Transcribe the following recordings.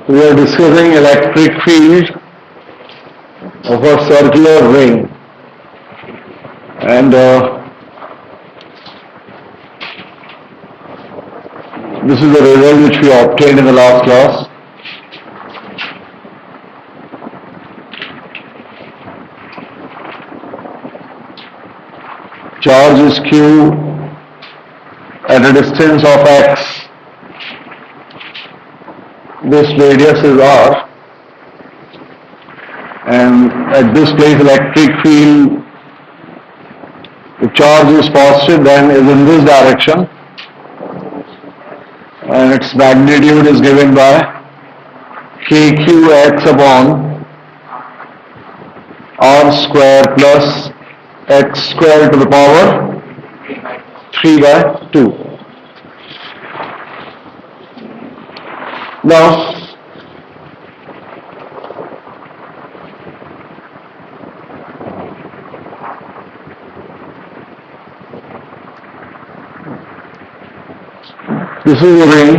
We are discussing electric field of a circular ring, and this is the result which we obtained in the last class. Charge is q at a distance of x. This radius is r, and at this place electric field, the charge is positive, then is in this direction, and its magnitude is given by kqx upon r square plus x square to the power 3 by 2. Now, this is a ring,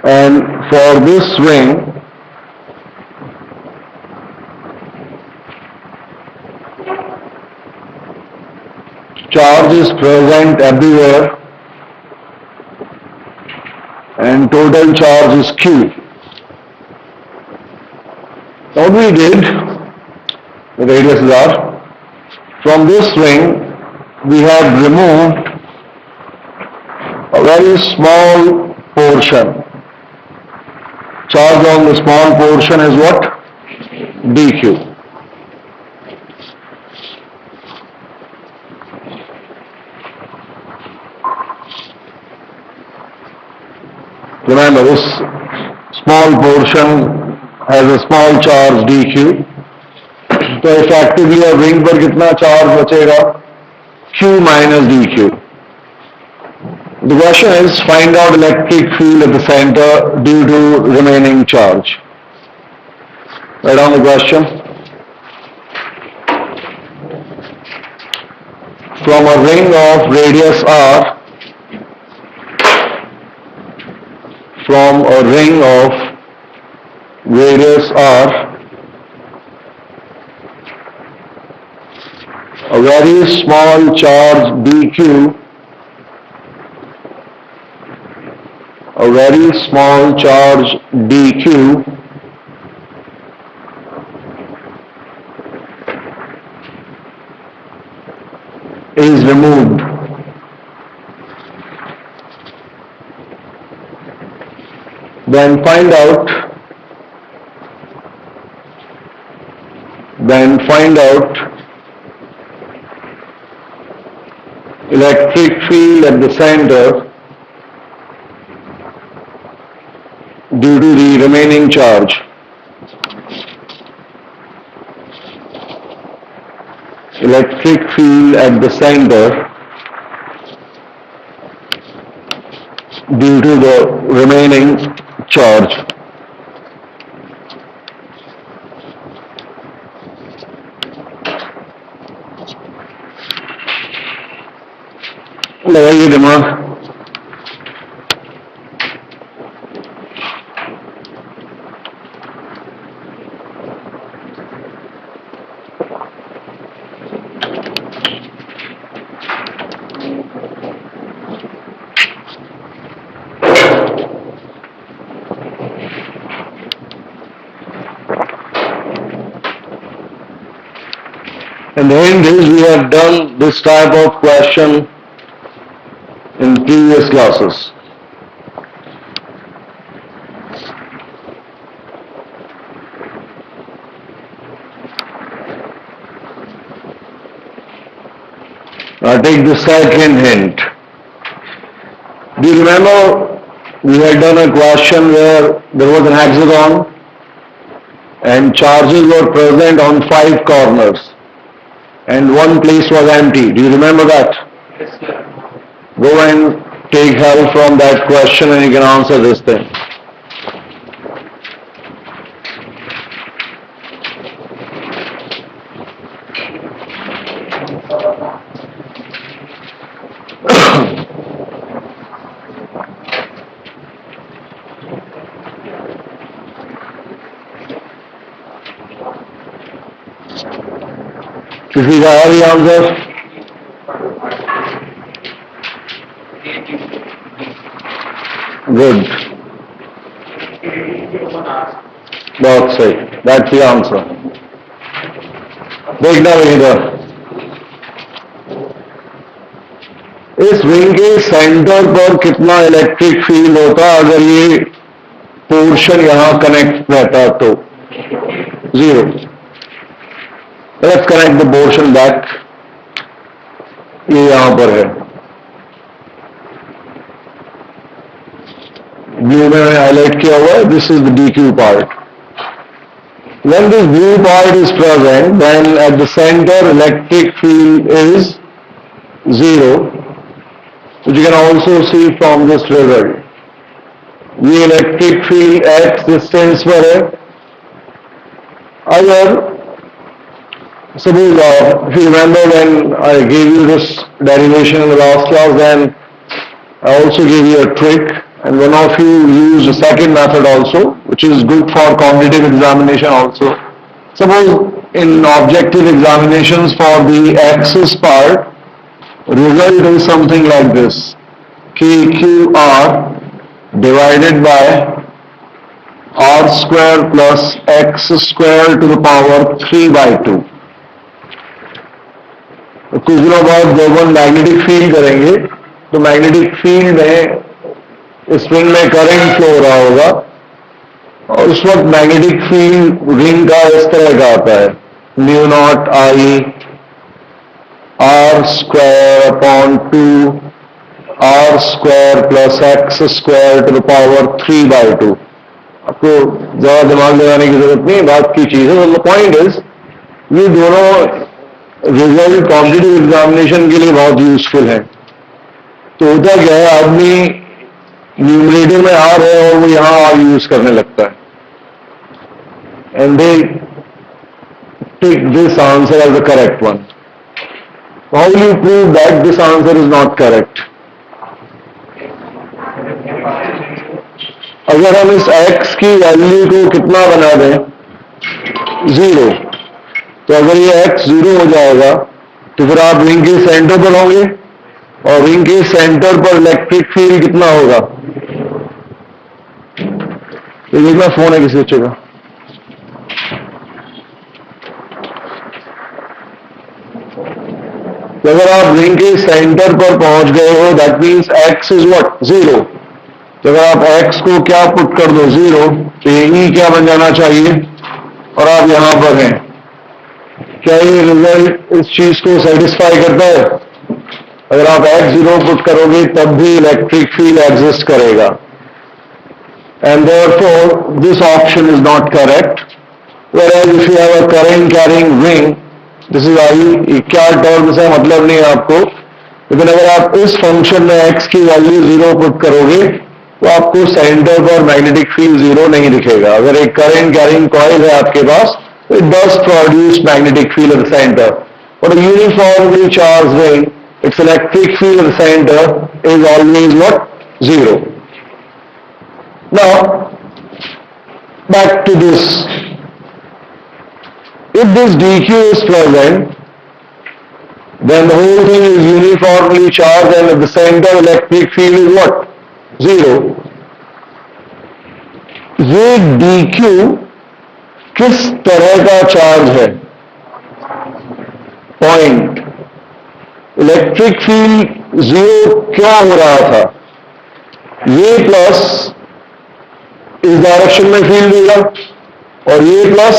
and for this ring, charge is present everywhere, and total charge is q. What we did, the radius is r, from this ring we have removed a very small portion. Charge on the small portion is what? dq. Remember, this small portion has a small charge dq. तो effectively a ring पर कितना charge बचेगा? q minus dq. The question is, find out electric field at the center due to remaining charge. Write down the question. From a ring of radius r, from a ring of radius r, a very small charge dq, a very small charge dq is removed. Then find out electric field at the center due to the remaining charge. Electric field at the center due to the remaining charge. लगाइए दिमाग. And the end is, we have done this type of question in previous classes. Now take the second hint. Do you remember we had done a question where there was an hexagon and charges were present on 5 corners and one place was empty? Do you remember that? Yes, sir. Go and take help from that question and you can answer this thing. किसी का है भी answer? Good, बहुत सही, that's the answer. देखना इधर, इस ring के सेंटर पर कितना इलेक्ट्रिक फील्ड होता अगर ये पोर्शन यहां कनेक्ट रहता तो? Zero. Let's connect the portion back, ये यहां पर है, ब्लू में हाईलाइट किया हुआ है, this is the DQ part. When this blue part is present, then at the center electric field is zero, which you can also see from this result. ये electric field x distance पर है। अगर suppose if you remember when I gave you this derivation in the last class, then I also gave you a trick, and one of you used the second method also, which is good for competitive examination also. Suppose in objective examinations for the axis part, result is something like this: KQR divided by R square plus X square to the power 3/2. कुछ दिनों बाद जब हम magnetic field करेंगे तो magnetic field में spring में current flow हो रहा होगा, और उस वक्त मैग्नेटिक फील्ड रिंग का इस तरह का आता है, mu not I R square upon 2 R square plus X square to the power 3/2। आपको ज्यादा दिमाग लगाने की जरूरत नहीं, बात की चीज है। द पॉइंट इज, ये दोनों रिजल्ट कॉम्पिटिटिव एग्जामिनेशन के लिए बहुत यूजफुल है। तो होता क्या है, आदमी न्यूमरेटर में आर है और वो यहां आर यूज करने लगता है, and they take this answer as the correct one. How will you prove that this answer is not correct? अगर हम इस x की वैल्यू को कितना बना दें, जीरो, तो अगर ये x जीरो हो जाएगा तो फिर आप रिंग के सेंटर पर होंगे, और रिंग के सेंटर पर इलेक्ट्रिक फील्ड कितना होगा? तो देखना, फोन है किसी बच्चे का। तो अगर आप रिंग के सेंटर पर पहुंच गए हो, that means x is what? Zero. तो अगर आप x को क्या पुट कर दो? जीरो, तो ये E क्या बन जाना चाहिए? और आप यहां पर हैं। क्या ये रिजल्ट इस चीज को सेटिस्फाई करता है? अगर आप x जीरो पुट करोगे तब भी इलेक्ट्रिक फील्ड एग्जिस्ट करेगा, and therefore this option is not correct. whereas if you have a current carrying ring, this is I, क्या टर्म से मतलब नहीं है आपको, लेकिन अगर आप इस फंक्शन में x की वैल्यू जीरो पुट करोगे तो आपको सेंटर पर मैग्नेटिक फील्ड जीरो नहीं दिखेगा। अगर एक करंट कैरिंग कॉइल है आपके पास, तो it does produce magnetic field at the centre, but a uniformly charged ring, its electric field at the center is always what? Zero. Now, back to this. If this dq is present, then the whole thing is uniformly charged, and at the center electric field is what? Zero. ये dq किस तरह का charge है? Point. Electric field zero क्यों हो रहा था? ये प्लस इस डायरेक्शन में फील्ड देगा, और ये प्लस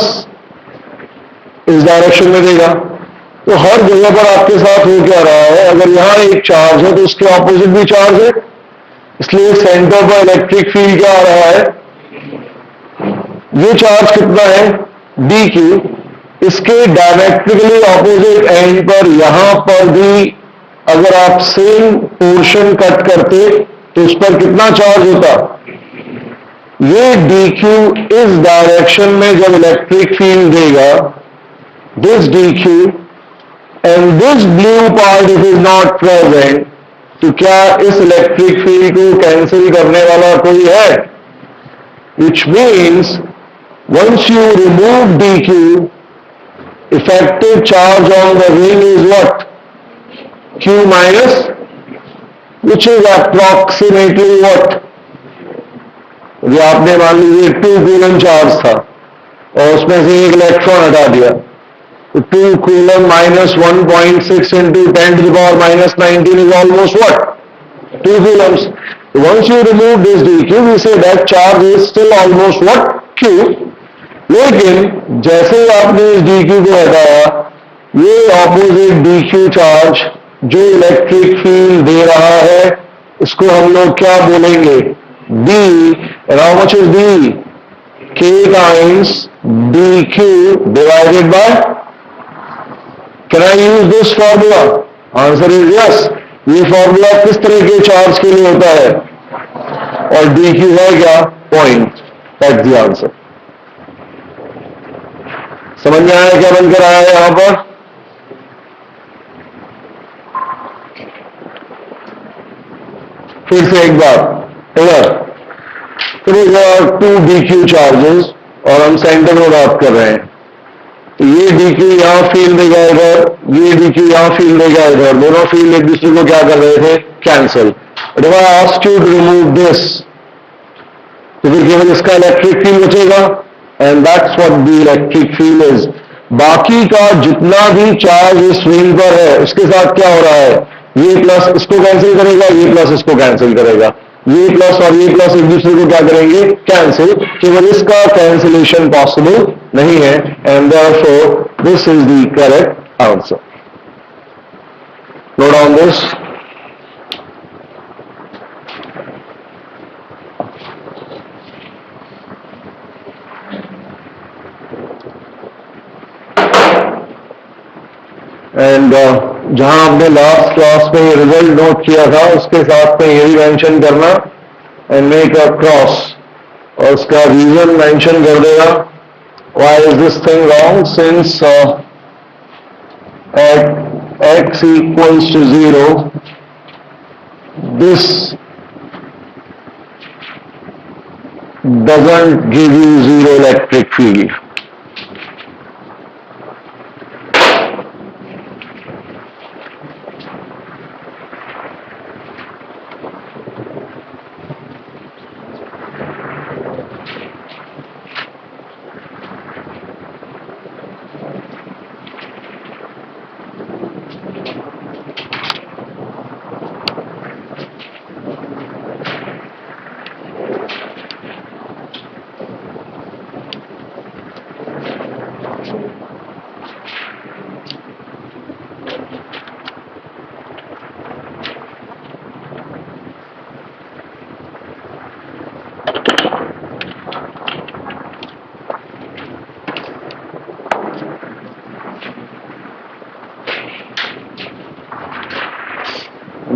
इस डायरेक्शन में देगा। तो हर जगह पर आपके साथ हो क्या रहा है? अगर यहां एक चार्ज है तो उसके ऑपोजिट भी चार्ज है, इसलिए सेंटर पर इलेक्ट्रिक फील्ड क्या आ रहा है? ये चार्ज कितना है? dq। इसके डायरेक्ट्रिकली ऑपोजिट एंड पर यहां पर भी अगर आप सेम पोर्शन कट करते तो उस पर कितना चार्ज होता? ये dq इस डायरेक्शन में जब इलेक्ट्रिक फील्ड देगा, this dq and this blue part if is not present, तो क्या इस इलेक्ट्रिक फील्ड को कैंसिल करने वाला कोई है? Which means once you remove dq, effective charge on the ring is what? Q minus, which is approximately what? जो आपने मान लीजिए 2 कूलम चार्ज था और उसमें से एक इलेक्ट्रॉन हटा दिया, तो 2 coulomb minus 1.6 into 10 to the power minus 19 is almost what? 2 coulombs. Once you remove this dq, we say that charge is still almost what? Q. लेकिन जैसे ही आपने इस dq को हटाया, ये ऑपोजिट dq चार्ज जो इलेक्ट्रिक फील्ड दे रहा है, इसको हम लोग क्या बोलेंगे? B. And how much is B? K times dq divided by, can I use this formula? Answer is yes. ये फॉर्मूला किस तरह के चार्ज के लिए होता है? और dq है क्या? पॉइंट. That's the answer. समझ में आया क्या बनकर आया है यहां पर? फिर से एक बार इधर, टू dq चार्जेस और हम सेंटर में बात कर रहे हैं. ये dq यहां फील्ड देगा इधर, ये dq यहां फील्ड देगा इधर, दोनों फील्ड एक दूसरे को क्या कर रहे थे? Cancel. But if I ask you to remove this, तो फिर केवल इसका इलेक्ट्रिक फील्ड बचेगा, and that's what the electric field is. बाकी का जितना भी चार्ज इस रिंग पर है, उसके साथ क्या हो रहा है? ये प्लस इसको कैंसिल करेगा, ये प्लस इसको कैंसिल करेगा, ये प्लस और ये प्लस एक दूसरे को क्या करेंगे? कैंसिल. केवल इसका कैंसिलेशन पॉसिबल नहीं है, and therefore this is the correct answer. Note down this. And जहां आपने लास्ट क्लास में रिजल्ट नोट किया था, उसके साथ में यही मेंशन करना एंड मेक अ क्रॉस, और उसका रीजन मेंशन कर देगा. Why is this thing wrong? Since at x equals to 0, this doesn't give you zero electric field.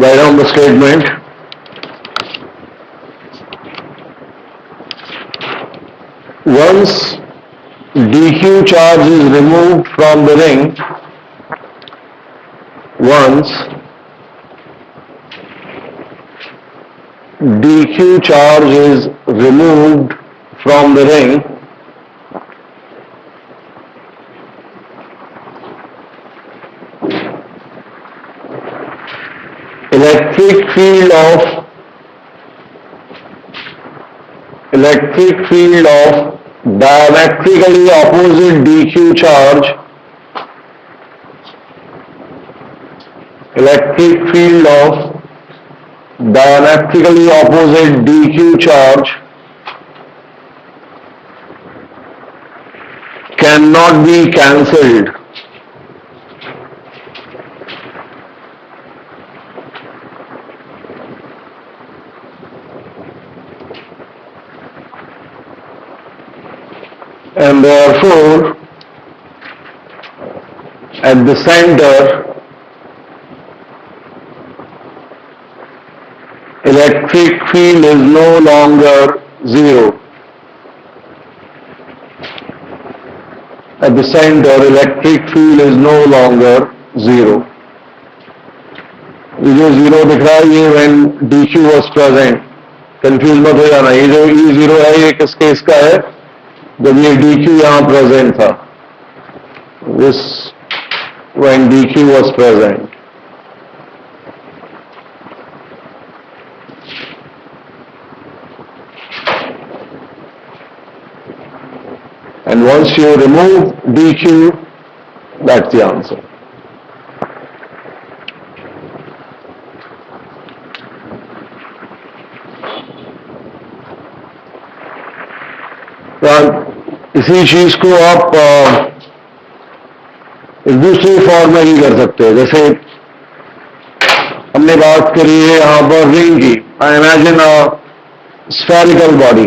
Write down the statement. Once dq charge is removed from the ring, once dq charge is removed from the ring, electric field of diametrically opposite dq charge, electric field of diametrically opposite dq charge cannot be cancelled. And therefore, at the center, electric field is no longer zero. At the center, electric field is no longer zero. ये जो zero दिख रहा है, ये when dq was present. Confuse मत हो जाना, ये जो E0 है, ये किस केस का है? जब ये dq यहां प्रेजेंट था. this when dq was present. And once you remove dq, that's the answer. इसी चीज को आप एक दूसरे फॉर्म में ही कर सकते हो. जैसे हमने बात करी है यहां पर रिंग की. I imagine spherical body.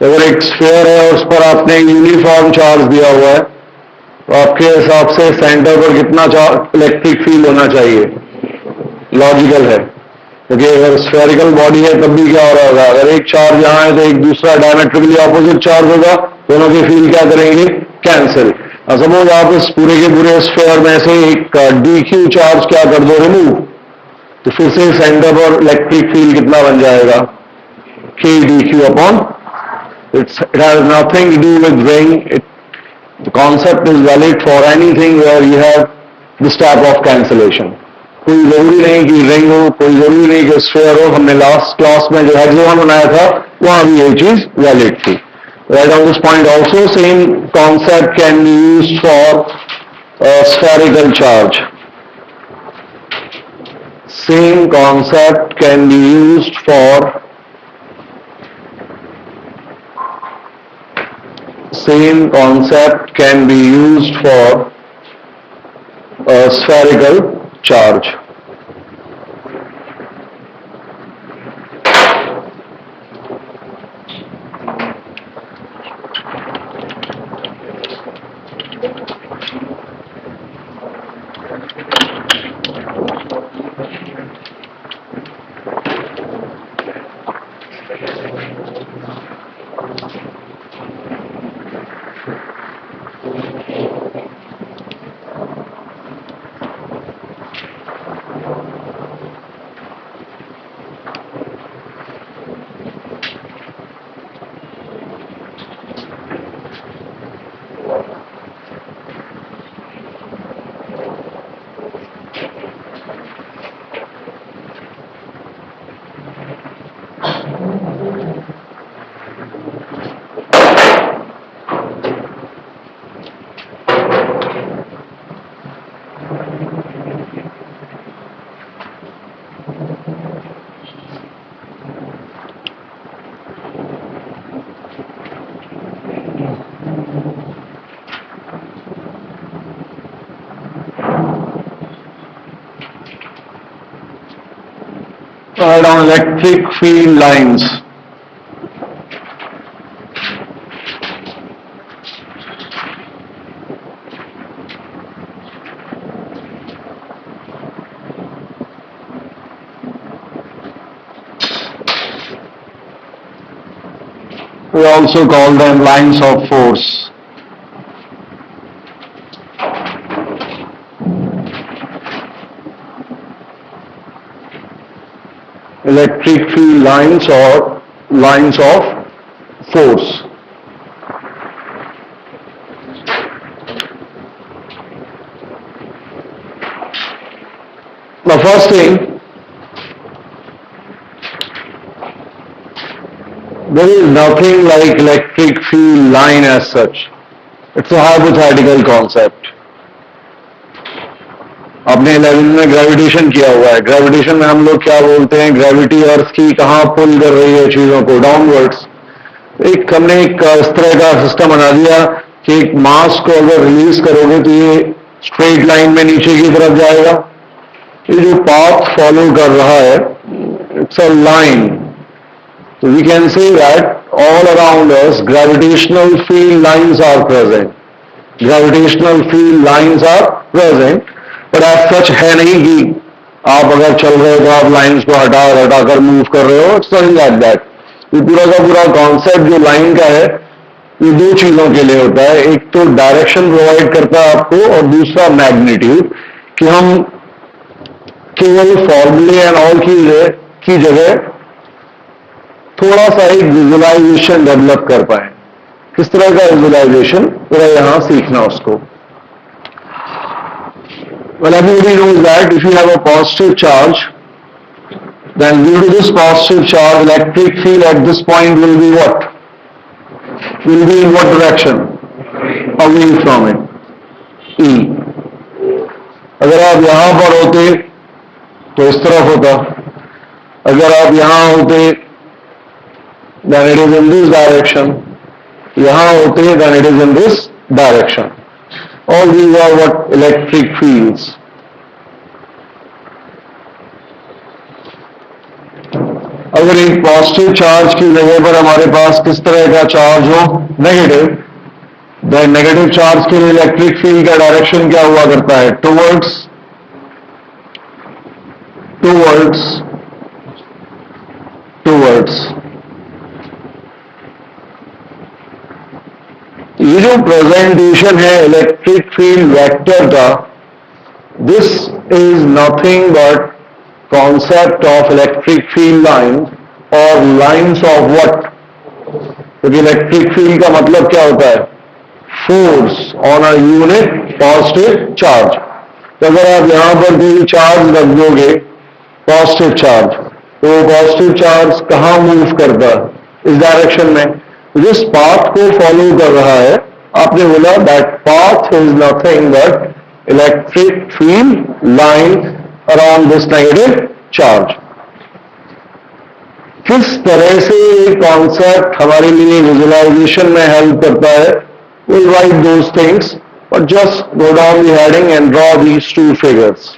अगर एक स्फेयर है उस पर आपने यूनिफॉर्म चार्ज दिया हुआ है तो आपके हिसाब से सेंटर पर कितना इलेक्ट्रिक फील्ड होना चाहिए? लॉजिकल है, क्योंकि अगर स्फेरिकल बॉडी है तब भी क्या हो रहा होगा? अगर एक चार्ज यहां है तो एक दूसरा डायमेट्रिकली ऑपोजिट चार्ज होगा, दोनों के फील्ड क्या करेंगे? कैंसिल. सपोज आप इस पूरे के पूरे स्फेयर में से एक dq चार्ज क्या कर दो? रिमूव. तो फिर से सेंटर पर इलेक्ट्रिक फील्ड कितना बन जाएगा? k dq upon. It has nothing to do with ring. The concept is valid for anything where you have this type of cancellation. कोई जरूरी नहीं कि रिंग हो, कोई जरूरी नहीं कि स्फेयर हो. हमने लास्ट क्लास में जो हेक्सागन बनाया था वहां भी ये चीज वैलिड थी. Right on this point also, same concept can be used for spherical charge. Same concept can be used for a spherical charge. Right on electric field lines. We also call them lines of force. Electric field lines or lines of force. The first thing, there is nothing like electric field line as such. It's a hypothetical concept. आपने 11 में gravitation किया हुआ है. Gravitation में हम लोग क्या बोलते हैं? ग्रेविटी अर्थ की कहां पुल कर रही है चीजों को? डाउनवर्ड्स. हमने एक इस तरह का सिस्टम बना दिया कि एक मास को अगर रिलीज करोगे तो ये स्ट्रेट लाइन में नीचे की तरफ जाएगा. ये जो पाथ फॉलो कर रहा है, it's a line. So we can say that all around us gravitational field lines are present. Gravitational field lines are present. But as such है नहीं कि आप अगर चल रहे हो तो आप लाइंस को हटाकर मूव कर रहे हो. It's not like that. ये पूरा का पूरा कॉन्सेप्ट जो लाइन का है ये दो चीजों के लिए होता है. एक तो डायरेक्शन प्रोवाइड करता है आपको और दूसरा मैग्नीट्यूड, कि हम केवल फॉर्मूले एंड ऑल की जगह थोड़ा सा एक विजुअलाइजेशन डेवलप कर पाए. किस तरह का विजुअलाइजेशन? पूरा यहां सीखना उसको. Well, everybody knows that if you have a positive charge, then due to this positive charge, electric field at this point will be what? Will be in what direction? Away from it. E. अगर आप यहां पर होते तो इस तरफ होता, अगर आप यहां होते then it is in this direction, यहां होते then it is in this direction. All these are what? Electric fields. अगर एक पॉजिटिव चार्ज की जगह पर हमारे पास किस तरह का चार्ज हो? नेगेटिव, देन नेगेटिव चार्ज के लिए इलेक्ट्रिक फील्ड का डायरेक्शन क्या हुआ करता है? टुवर्ड्स ये जो प्रेजेंटेशन है इलेक्ट्रिक फील्ड वेक्टर का, this is nothing but concept of electric field lines or lines of what? क्योंकि इलेक्ट्रिक फील्ड का मतलब क्या होता है? Force on a unit positive charge. तो अगर आप यहां पर कोई चार्ज रख दोगे, पॉजिटिव चार्ज, तो वो पॉजिटिव चार्ज कहां मूव करता है? इस डायरेक्शन में. जिस पाथ को फॉलो कर रहा है, आपने बोला that path is nothing but electric field line around this negative charge. किस तरह से ये कॉन्सेप्ट हमारे लिए विजुअलाइजेशन में हेल्प करता है? we'll write those things, but just go down the heading and draw these two figures.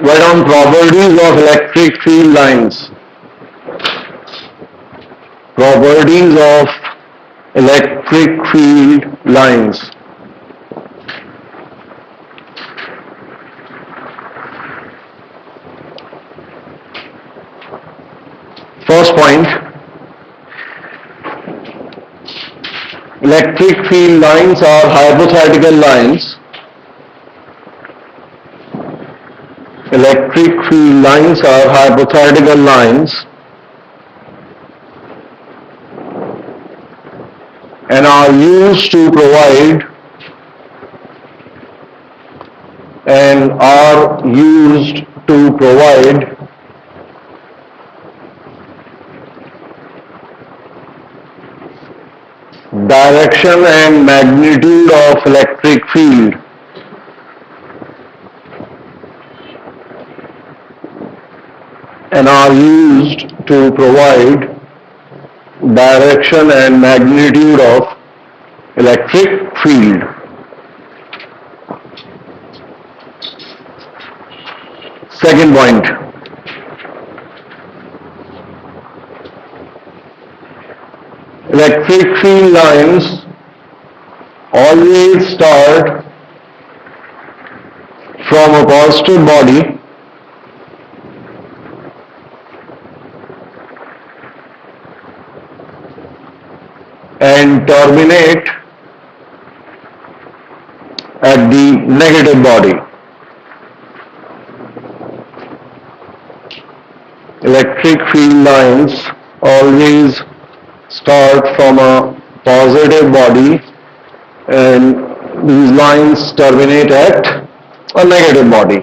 Write down properties of electric field lines. Properties of electric field lines. First point, electric field lines are hypothetical lines. Electric field lines are hypothetical lines and are used to provide direction and magnitude of electric field. And are used to provide direction and magnitude of electric field. Second point, electric field lines always start from a positive body and terminate at the negative body. Electric field lines always start from a positive body and these lines terminate at a negative body.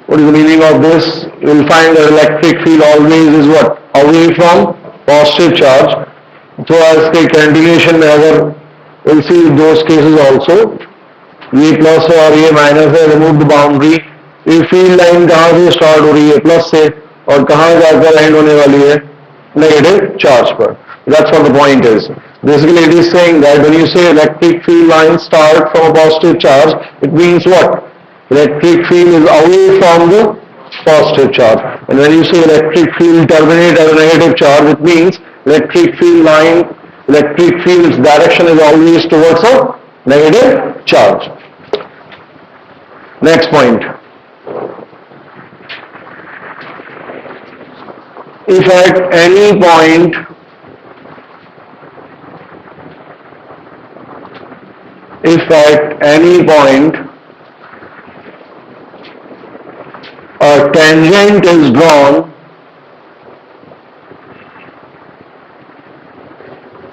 What is the meaning of this? You will find that electric field always is what? Away from positive charge. So as the continuation में अगर we'll see those cases also, ये plus है और ये minus है, remove the boundary, ये field line कहां से स्टार्ट हो रही है, प्लस से, और कहां जाकर एंड होने वाली है, नेगेटिव चार्ज पर. That's what the point is. Basically, it is saying that when you say electric field lines start from a positive charge, it means what? Electric field is away from the positive charge. And when you say electric field terminate at a negative charge, it means electric field line, electric field's direction is always towards a negative charge. Next point. If at any point a tangent is drawn,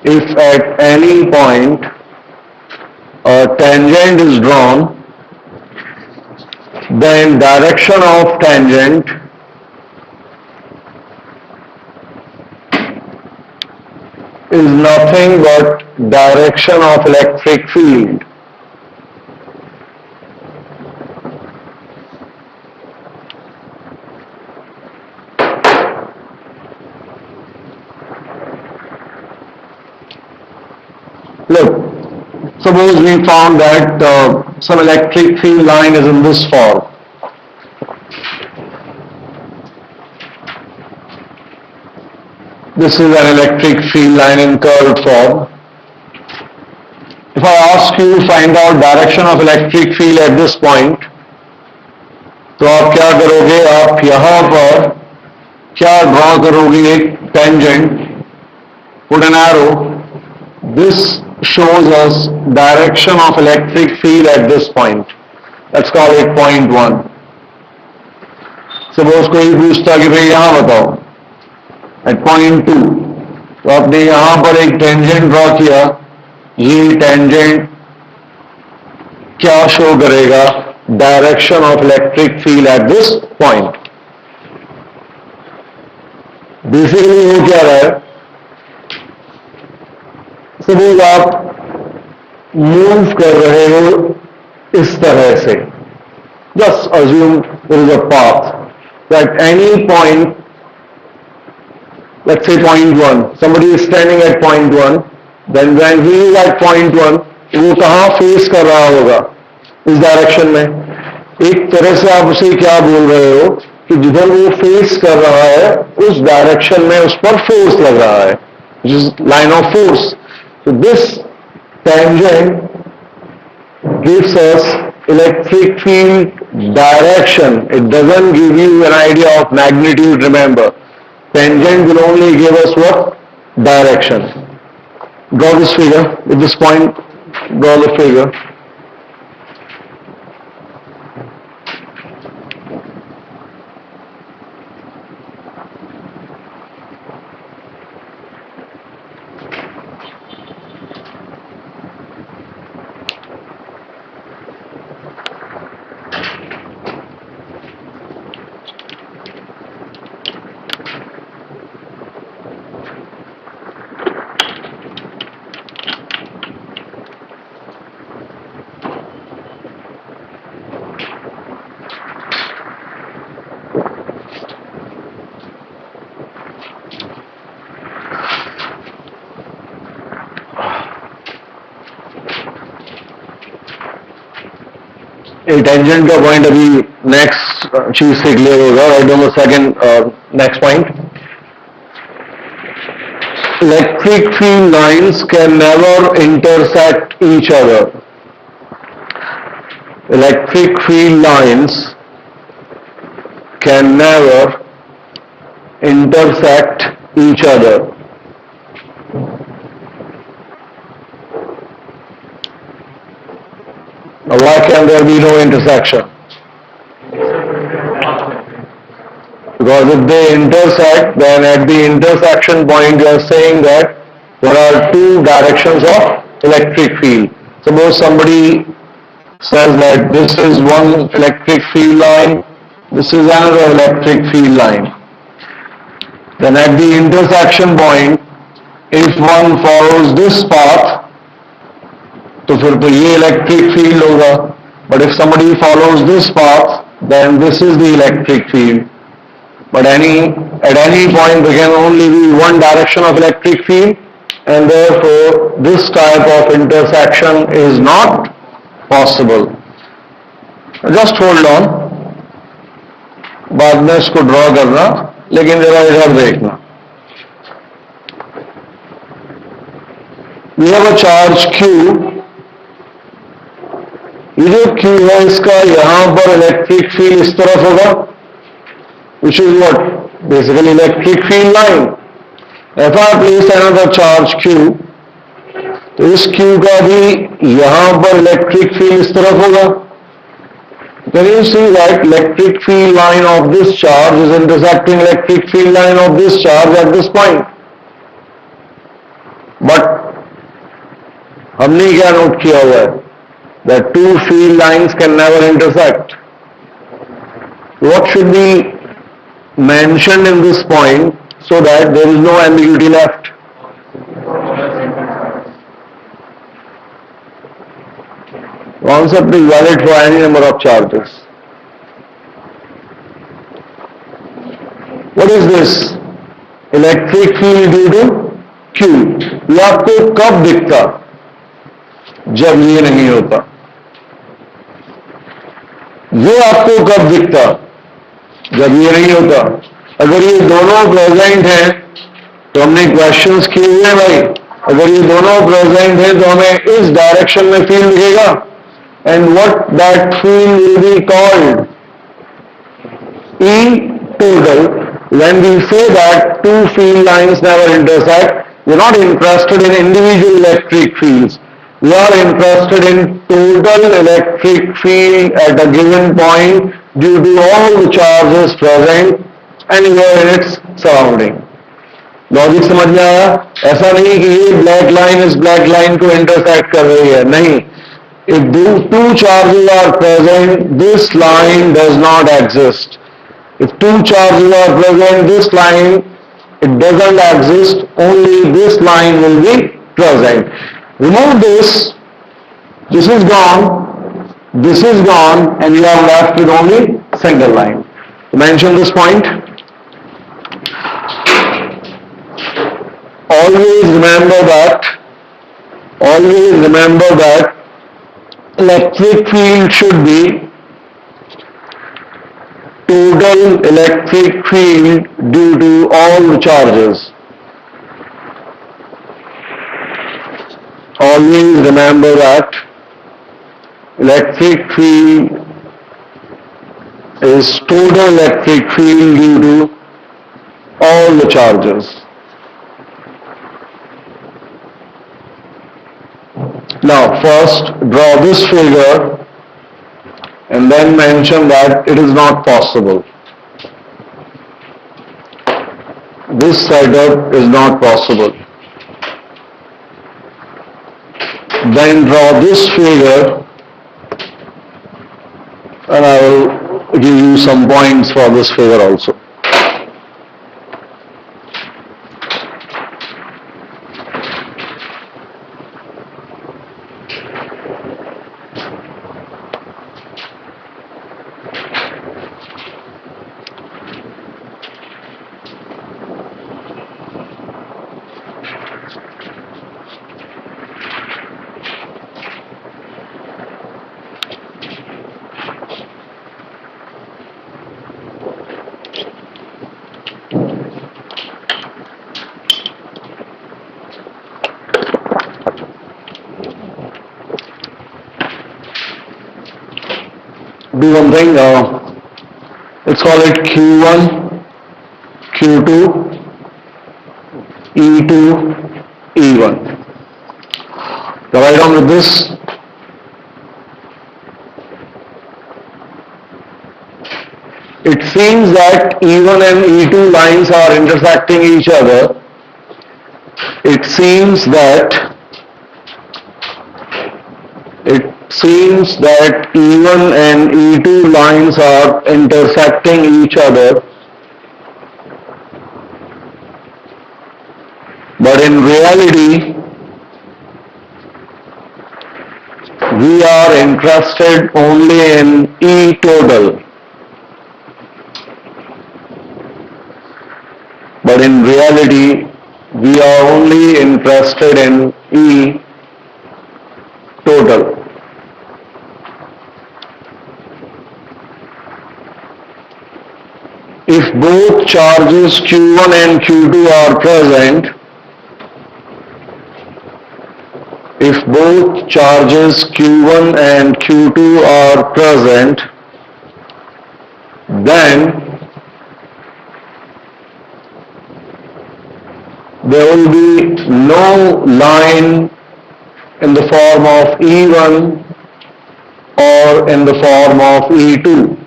if at any point a tangent is drawn, then direction of tangent is nothing but direction of electric field. Look, suppose we found that some electric field line is in this form. This is an electric field line in curved form. If I ask you to find out direction of electric field at this point, तो आप क्या करोगे, आप यहां पर क्या draw करोगे, एक tangent, put an arrow. This shows us direction of electric field at this point. Let's call it point 1. Suppose कोई पूछता कि भाई यहां बताओ, at point 2, तो आपने यहां पर एक टेंजेंट ड्रॉ किया. ये टेंजेंट क्या शो करेगा, direction of electric field at this point. Basically वो क्या रहा है, सपोज आप मूव कर रहे हो इस तरह से, just assume there is a path that any point, let's say point 1, somebody is standing at point 1, then when he is at point 1, वो कहां फेस कर रहा होगा, इस डायरेक्शन में. एक तरह से आप उसे क्या बोल रहे हो कि जिधर वो फेस कर रहा है उस डायरेक्शन में उस पर फोर्स लग रहा है, line of force. So this tangent gives us electric field direction. It doesn't give you an idea of magnitude, remember. Tangent will only give us what? Direction. Draw this figure. At this point, draw the figure. ये tangent का point अभी next चीज से clear होगा. Write down the second next point. Electric field lines can never intersect each other. Electric field lines can never intersect each other. Now, why can there be no intersection? Because if they intersect, then at the intersection point you are saying that there are two directions of electric field. Suppose somebody says that this is one electric field line, this is another electric field line. Then at the intersection point, if one follows this path, तो फिर तो ये electric field होगा. But if somebody follows this path, then this is the electric field. But at any point there can only be one direction of electric field, and therefore this type of intersection is not possible. Just hold on, बाद में इसको draw करना, लेकिन जरा इधर देखना. We have a charge Q. ये जो Q है इसका यहां पर इलेक्ट्रिक फील्ड इस तरफ होगा, which is what? Basically electric field line. If I place another charge Q, तो इस Q का भी यहां पर इलेक्ट्रिक फील्ड इस तरफ होगा. Can you see that electric field line of this charge is intersecting electric field line of this charge at this point? But हमने क्या नोट किया हुआ है? That two field lines can never intersect. What should be mentioned in this point so that there is no ambiguity left? Concept is valid for any number of charges. What is this? Electric field due to Q. ये आपको कब दिखता? जब ये नहीं होता. ये आपको कब दिखता? जब ये नहीं होता. अगर ये दोनों प्रेजेंट हैं तो हमने क्वेश्चंस किए हुए हैं भाई. अगर ये दोनों प्रेजेंट हैं तो हमें इस डायरेक्शन में फील्ड दिखेगा. And what that field will be called? E total. When we say that two field lines never intersect, we are not interested in individual electric fields. We are interested in total electric field at a given point due to all the charges present anywhere in its surrounding. Logic समझ में आया? ऐसा नहीं कि ये black line इस black line को intersect कर रही है. नहीं. If two charges are present, this line does not exist. If two charges are present, this line, it doesn't exist, only this line will be present. Remove this is gone, and you are left with only single line. Mention this point. Always remember that electric field should be total electric field due to all the charges. Always remember that electric field is total electric field due to all the charges. Now first draw this figure and then mention that it is not possible. This setup is not possible. Then draw this figure and I will give you some points for this figure also. Do one thing, let's call it Q1, Q2, E2, E1. Now write down with this. It seems that E1 and E2 lines are intersecting each other. It seems that E1 and E2 lines are intersecting each other, but in reality we are interested only in E total. but in reality we are only interested in E total. If both charges Q1 and Q2 are present, if both charges Q1 and Q2 are present, then there will be no line in the form of E1 or in the form of E2.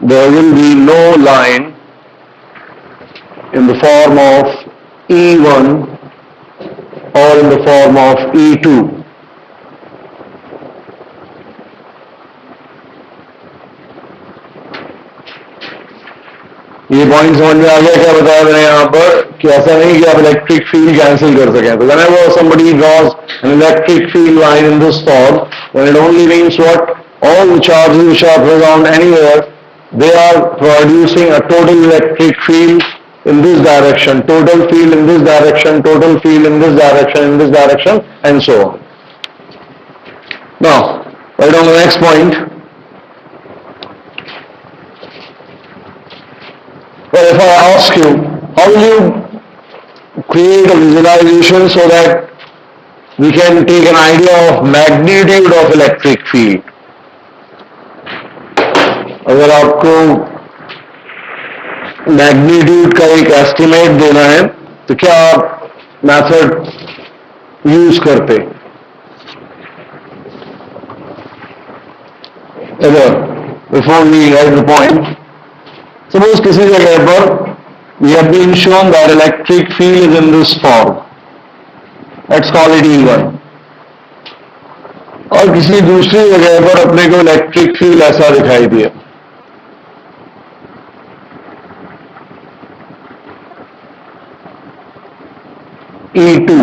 There will be no line in the form of E1 or in the form of E2. ये point समझ में आ गया क्या बताया मैंने यहाँ पर कि ऐसा नहीं कि आप इलेक्ट्रिक फील्ड कैंसिल कर सकें. तो whenever somebody draws an electric field line in this form, then it only means what? All the charges which are present anywhere, they are producing a total electric field in this direction, total field in this direction, total field in this direction, and so on. Now, right on the next point. Well, if I ask you, how will you create a visualization so that we can take an idea of magnitude of electric field? अगर आपको magnitude का एक estimate देना है तो क्या आप method use करते? Before we get to the point, suppose किसी जगह पर we have been shown that electric field is in this form. Let's call it E1. और किसी दूसरी जगह पर अपने को इलेक्ट्रिक फील्ड ऐसा दिखाई दिया. E2.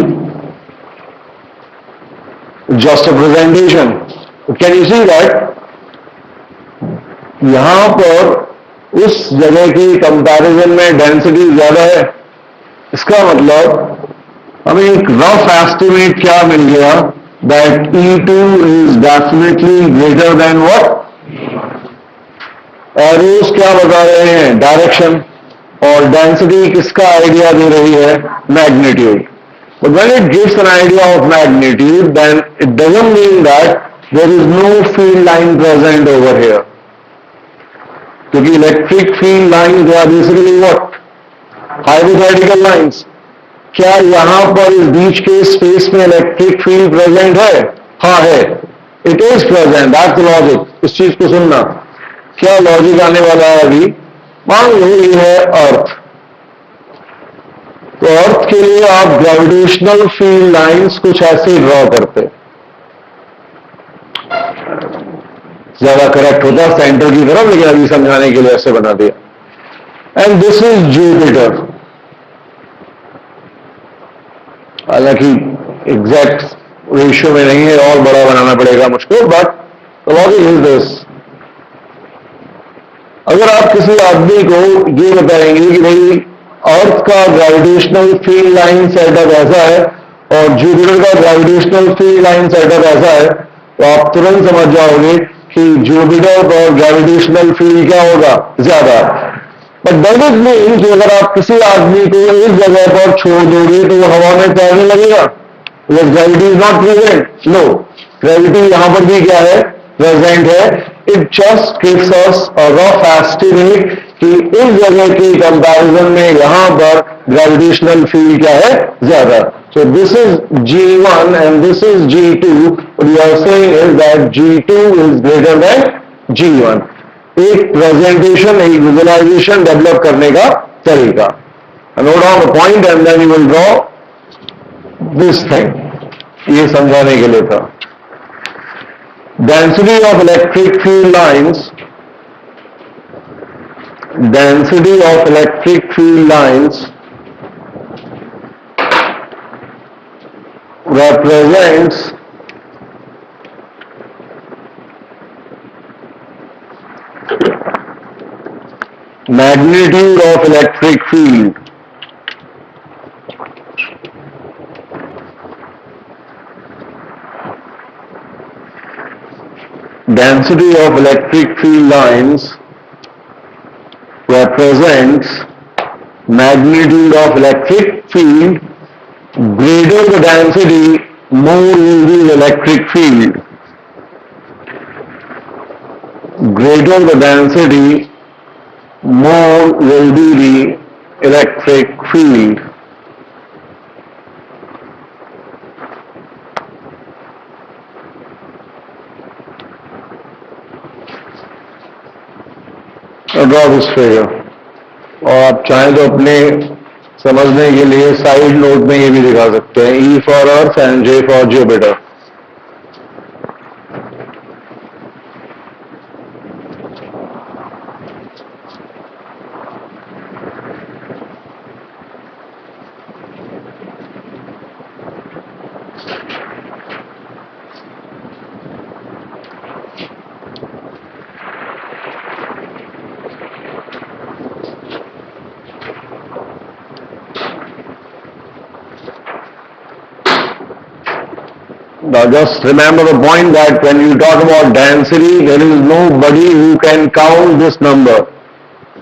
Just a presentation. Can you see that? यहां पर उस जगह की कंपैरिजन में डेंसिटी ज्यादा है. इसका मतलब हमें एक रफ एस्टिमेट क्या मिल गया? That E2 is definitely greater than what? Arrows क्या बता रहे हैं? डायरेक्शन. और डेंसिटी किसका आइडिया दे रही है? Magnitude. But when it gives an idea of magnitude, then it doesn't mean that there is no field line present over here. क्योंकि electric field line they are basically what? Hypothetical lines. क्या यहां पर इस बीच के space में electric field present है? हाँ है. It is present. That's logic. इस चीज को सुनना. क्या लॉजिक आने वाला है अभी? मान लो ये है अर्थ. तो अर्थ के लिए आप ग्रेविटेशनल फील्ड लाइंस कुछ ऐसे ड्रॉ करते. ज्यादा करेक्ट होता सेंटर की तरफ, लेकिन अभी समझाने के लिए ऐसे बना दिया. And this is Jupiter. हालांकि एग्जैक्ट रेशियो में नहीं है, और बड़ा बनाना पड़ेगा मुझको, बट लॉजिक इज दिस. अगर आप किसी आदमी को ये बताएंगे कि भाई अर्थ का ग्रेविटेशनल फील्ड लाइन सेटअप ऐसा है और जुपिटर का ग्रेविटेशनल फील्ड लाइन सेटअप ऐसा है, तो आप तुरंत समझ जाओगे कि जुपिटर पर ग्रेविटेशनल फील्ड क्या होगा? ज्यादा. बट डज इट मीन कि अगर आप किसी आदमी को इस जगह पर छोड़ दोगे तो वो हवा में तैरने लगेगा? Because gravity is not present. No, gravity यहां पर भी क्या है? प्रेजेंट है. It just gives us a rough estimate कि इस जगह की कंपैरिजन में यहां पर ग्रेविटेशनल फील्ड क्या है? ज्यादा. So this is G1 and this is G2. What you are saying is that G2 is greater than G1. एक प्रेजेंटेशन, एक विजुअलाइजेशन डेवलप करने का तरीका. Note down the point and then you will draw this thing. ये समझाने के लिए था. Density of electric field lines, density of electric field lines represents magnitude of electric field. Density of electric field lines represents magnitude of electric field. Greater the density, more will be the electric field. Greater the density, more will be the electric field. Draw this figure. और आप चाहें तो अपने समझने के लिए side note में ये भी दिखा सकते हैं, E for earth and J for Jupiter. Now just remember the point that when you talk about density, there is nobody who can count this number.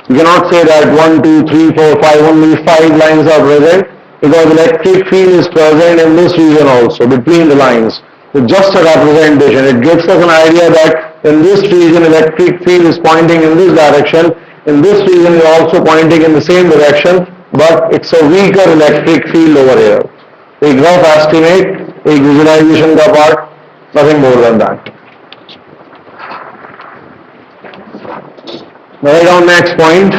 You cannot say that 1, 2, 3, 4, 5, only 5 lines are present, because electric field is present in this region also, between the lines. It's just a representation. It gives us an idea that in this region electric field is pointing in this direction, in this region is also pointing in the same direction, but it's a weaker electric field over here. A rough estimate, a visualization का part, nothing more than that. Now write down next point.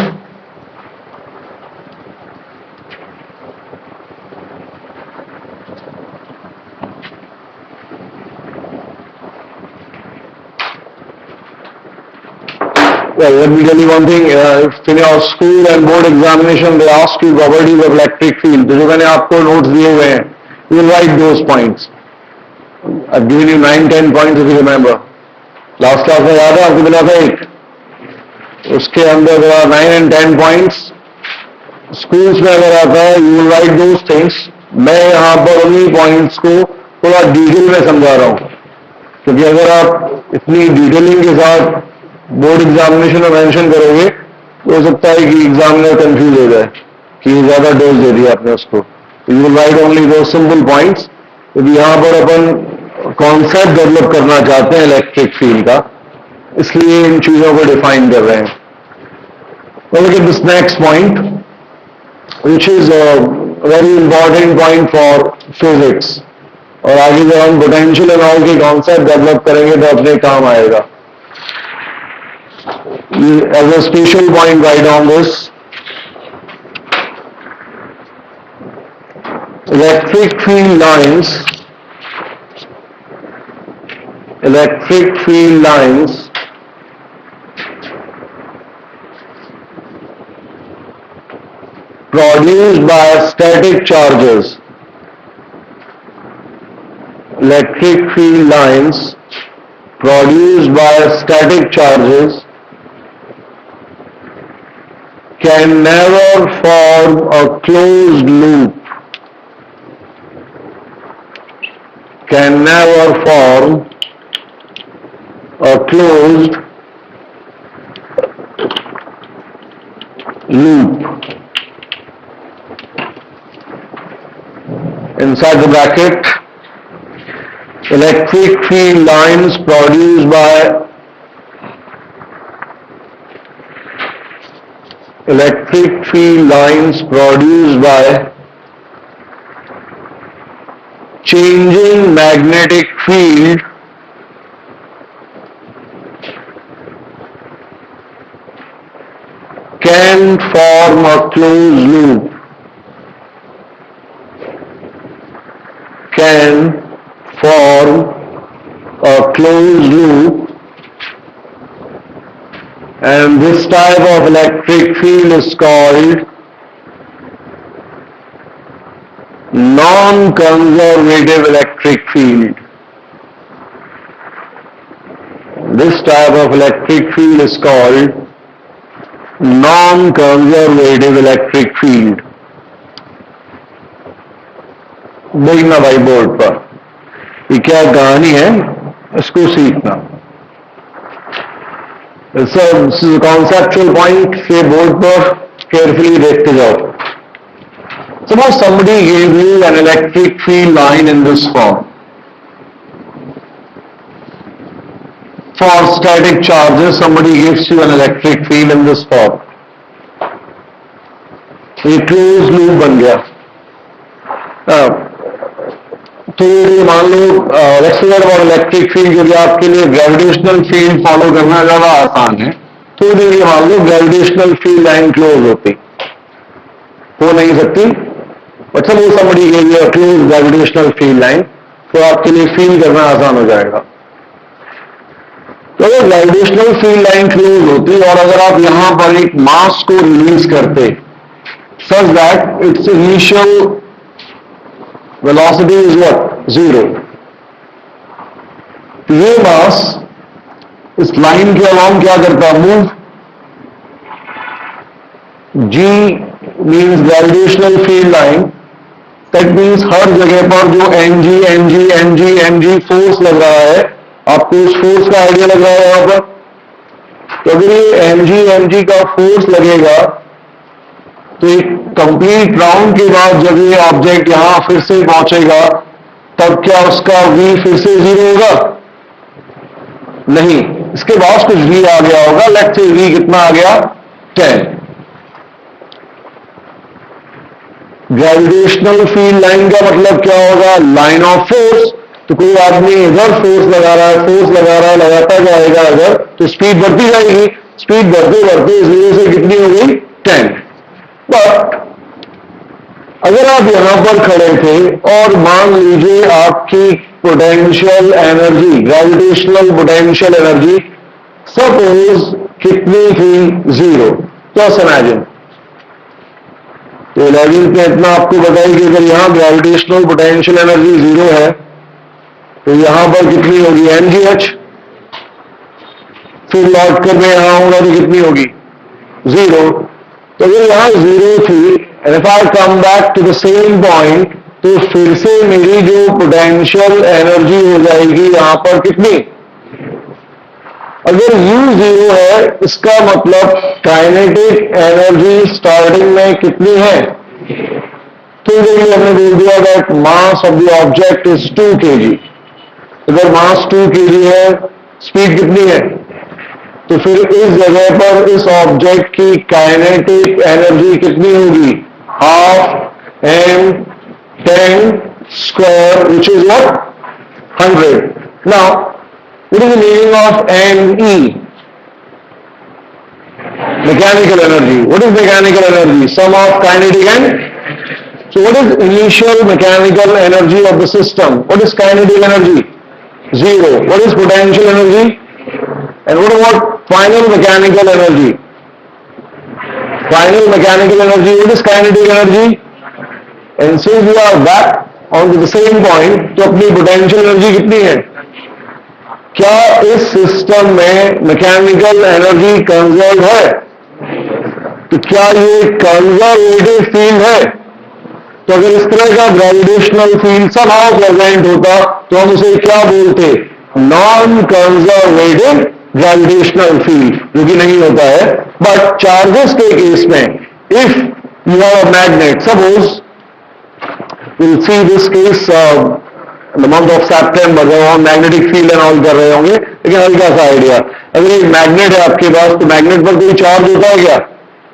Well, let me tell you one thing. If in your school and board examination they ask you properties of electric field, तो जो मैंने आपको notes दिए हुए हैं, you will write those points. I've given you 9-10 points if you remember. Last class में याद है आपको मिला था एक. उसके अंदर there are 9 and 10 points. Schools में अगर आता है, you will write those things. मैं यहाँ पर उन्हीं points को थोड़ा डिटेल में समझा रहा हूँ, क्योंकि अगर आप इतनी डिटेलिंग के साथ बोर्ड एग्जामिनेशन में मेंशन करोगे तो हो सकता है कि एग्जामिनर कंफ्यूज हो जाए कि ज्यादा डोज दे दिया आपने उसको. यू विल राइट ओनली दो सिंपल पॉइंट्स. क्योंकि यहाँ पर अपन कॉन्सेप्ट डेवलप करना चाहते हैं इलेक्ट्रिक फील्ड का, इसलिए इन चीजों को डिफाइन कर रहे हैं. Look at this next point, which is a very important point for physics. और आगे जब हम पोटेंशियल एंड ऑल के कॉन्सेप्ट डेवलप करेंगे तो अपने काम आएगा. As a special point, write down this. Electric field lines produced by static charges. Electric field lines produced by static charges can never form a closed loop. Can never form a closed loop. Inside the bracket, electric field lines produced by changing magnetic field can form a closed loop. Can form a closed loop, and this type of electric field is called non-conservative electric field. This type of electric field is called non conservative electric field. देखना भाई board पर ये क्या कहानी है, इसको सीखना। Conceptual point के बोर्ड पर केयरफुली देखते जाओ। Suppose somebody gave you an electric field line in this form. For static charges, somebody gives you an electric field in this form. ये क्लोज लूप बन गया। तो ये मान लो और इलेक्ट्रिक फील्ड जो कि आपके लिए ग्रेविटेशनल फील्ड फॉलो करना ज्यादा आसान है, तो ये मान लो ग्रेविटेशनल फील्ड लाइन क्लोज होती हो नहीं सकती। अच्छा वो समझी गई क्लोज ग्रेविटेशनल फील्ड लाइन, तो आपके लिए फील करना आसान हो जाएगा। तो अगर ग्रेविटेशनल फील्ड लाइन क्लोज होती और अगर आप यहां पर एक मास को रिलीज करते such that it's initial velocity is what, 0, तो ये मास इस लाइन के अलाउंग क्या करता, move. G means gravitational field line, that means हर जगह पर जो mg फोर्स लग रहा है, आपको उस फोर्स का आइडिया लग रहा है यहां पर। तो अगर ये mg का फोर्स लगेगा तो एक कंप्लीट राउंड के बाद जब ये ऑब्जेक्ट यहां फिर से पहुंचेगा तब क्या उसका v फिर से 0 होगा? नहीं, इसके बाद कुछ v आ गया होगा। लेट्स से v कितना आ गया, 10। ग्रेविटेशनल फील्ड लाइन का मतलब क्या होगा, लाइन ऑफ फोर्स। तो कोई आदमी इधर फोर्स लगा रहा है, लगाता जाएगा अगर, तो स्पीड बढ़ती जाएगी। स्पीड बढ़ते बढ़ते 0 से कितनी हो गई, 10। बट अगर आप यहां पर खड़े थे और मान लीजिए आपकी potential energy, gravitational potential energy suppose कितनी थी, 0। Just imagine. तो 11 पे इतना आपको बताइए कि अगर यहां ग्रेविटेशनल पोटेंशियल एनर्जी 0 है तो यहां पर कितनी होगी, mgh। फिर लौट कर मैं यहां आऊंगा तो कितनी होगी, 0। तो अगर यहां 0 थी, if I come back to the same point, तो फिर से मेरी जो पोटेंशियल एनर्जी हो जाएगी यहां पर कितनी, अगर u 0 है इसका मतलब काइनेटिक एनर्जी स्टार्टिंग में कितनी है, तो देखिए हमने बोल दिया that mass of the object is 2 kg। अगर मास 2 kg है, स्पीड कितनी है, तो फिर इस जगह पर इस ऑब्जेक्ट की काइनेटिक एनर्जी कितनी होगी, half m10 square which is what, 100। Now what is the meaning of me, mechanical energy? What is mechanical energy? Sum of kinetic and, so what is initial mechanical energy of the system? What is kinetic energy, 0. What is potential energy, and what about final mechanical energy? Final mechanical energy, what is kinetic energy? And since we are back onto the same point, तो अपनी potential energy कितनी है? क्या इस system में mechanical energy conserve है? तो क्या ये कंजर्वेटिव फील्ड है? तो अगर इस तरह का ग्रेविटेशनल फील्ड समहाउ प्रेजेंट होता तो हम उसे क्या बोलते, नॉन कंजर्वेटिव ग्रेविटेशनल फील्ड, जो कि नहीं होता है। बट चार्जेस के केस में, if you have a magnet, suppose will see this case the month of September, जब हम मैग्नेटिक फील्ड एंड ऑल कर रहे होंगे, लेकिन हल्का सा आइडिया, अगर एक मैग्नेट है आपके पास तो मैग्नेट पर कोई चार्ज होता है क्या,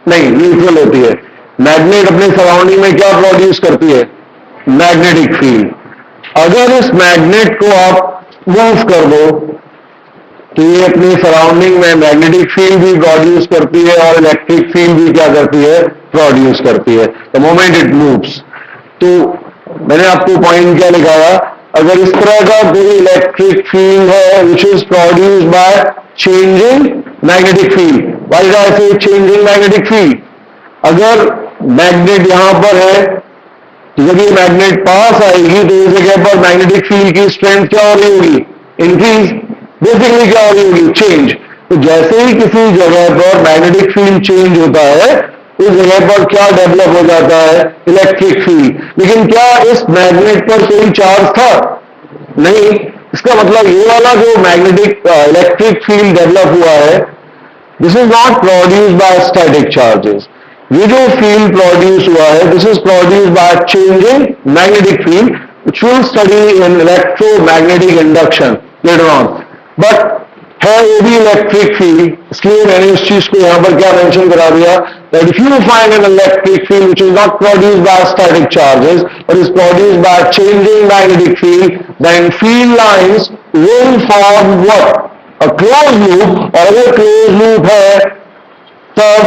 नहीं, न्यूट्रल होती है। मैग्नेट अपने सराउंडिंग में क्या प्रोड्यूस करती है, मैग्नेटिक फील्ड। अगर इस मैग्नेट को आप मूव कर दो तो ये अपनी सराउंडिंग में मैग्नेटिक फील्ड भी प्रोड्यूस करती है और इलेक्ट्रिक फील्ड भी क्या करती है, प्रोड्यूस करती है, द मोमेंट इट मूव्स। तो मैंने आपको पॉइंट क्या लिखाया, अगर इस तरह का कोई इलेक्ट्रिक फील्ड है which is produced by changing magnetic field, why did I से चेंजिंग मैग्नेटिक फील्ड, अगर मैग्नेट यहां पर है तो जब ये मैग्नेट पास आएगी तो इस जगह पर मैग्नेटिक फील्ड की स्ट्रेंथ क्या हो रही होगी, इंक्रीज। बेसिकली क्या हो रही होगी, चेंज। तो जैसे ही किसी जगह पर मैग्नेटिक फील्ड चेंज होता है, उस जगह पर क्या डेवलप हो जाता है? Electric field. लेकिन क्या इस मैग्नेट पर कोई चार्ज था? नहीं। इसका मतलब ये वाला जो मैग्नेटिक इलेक्ट्रिक फील्ड डेवलप हुआ है, this is not produced by static charges. ये जो फील्ड प्रोड्यूस हुआ है, this is produced by changing magnetic field, which we'll study in electromagnetic induction later on. But है वो भी इलेक्ट्रिक फील्ड, इसलिए मैंने इस चीज को यहां पर क्या मेंशन करा दिया, that if you find an electric field which is not produced by static charges but is produced by changing magnetic field, then field lines will form what? A closed loop. और अगर closed loop है, तब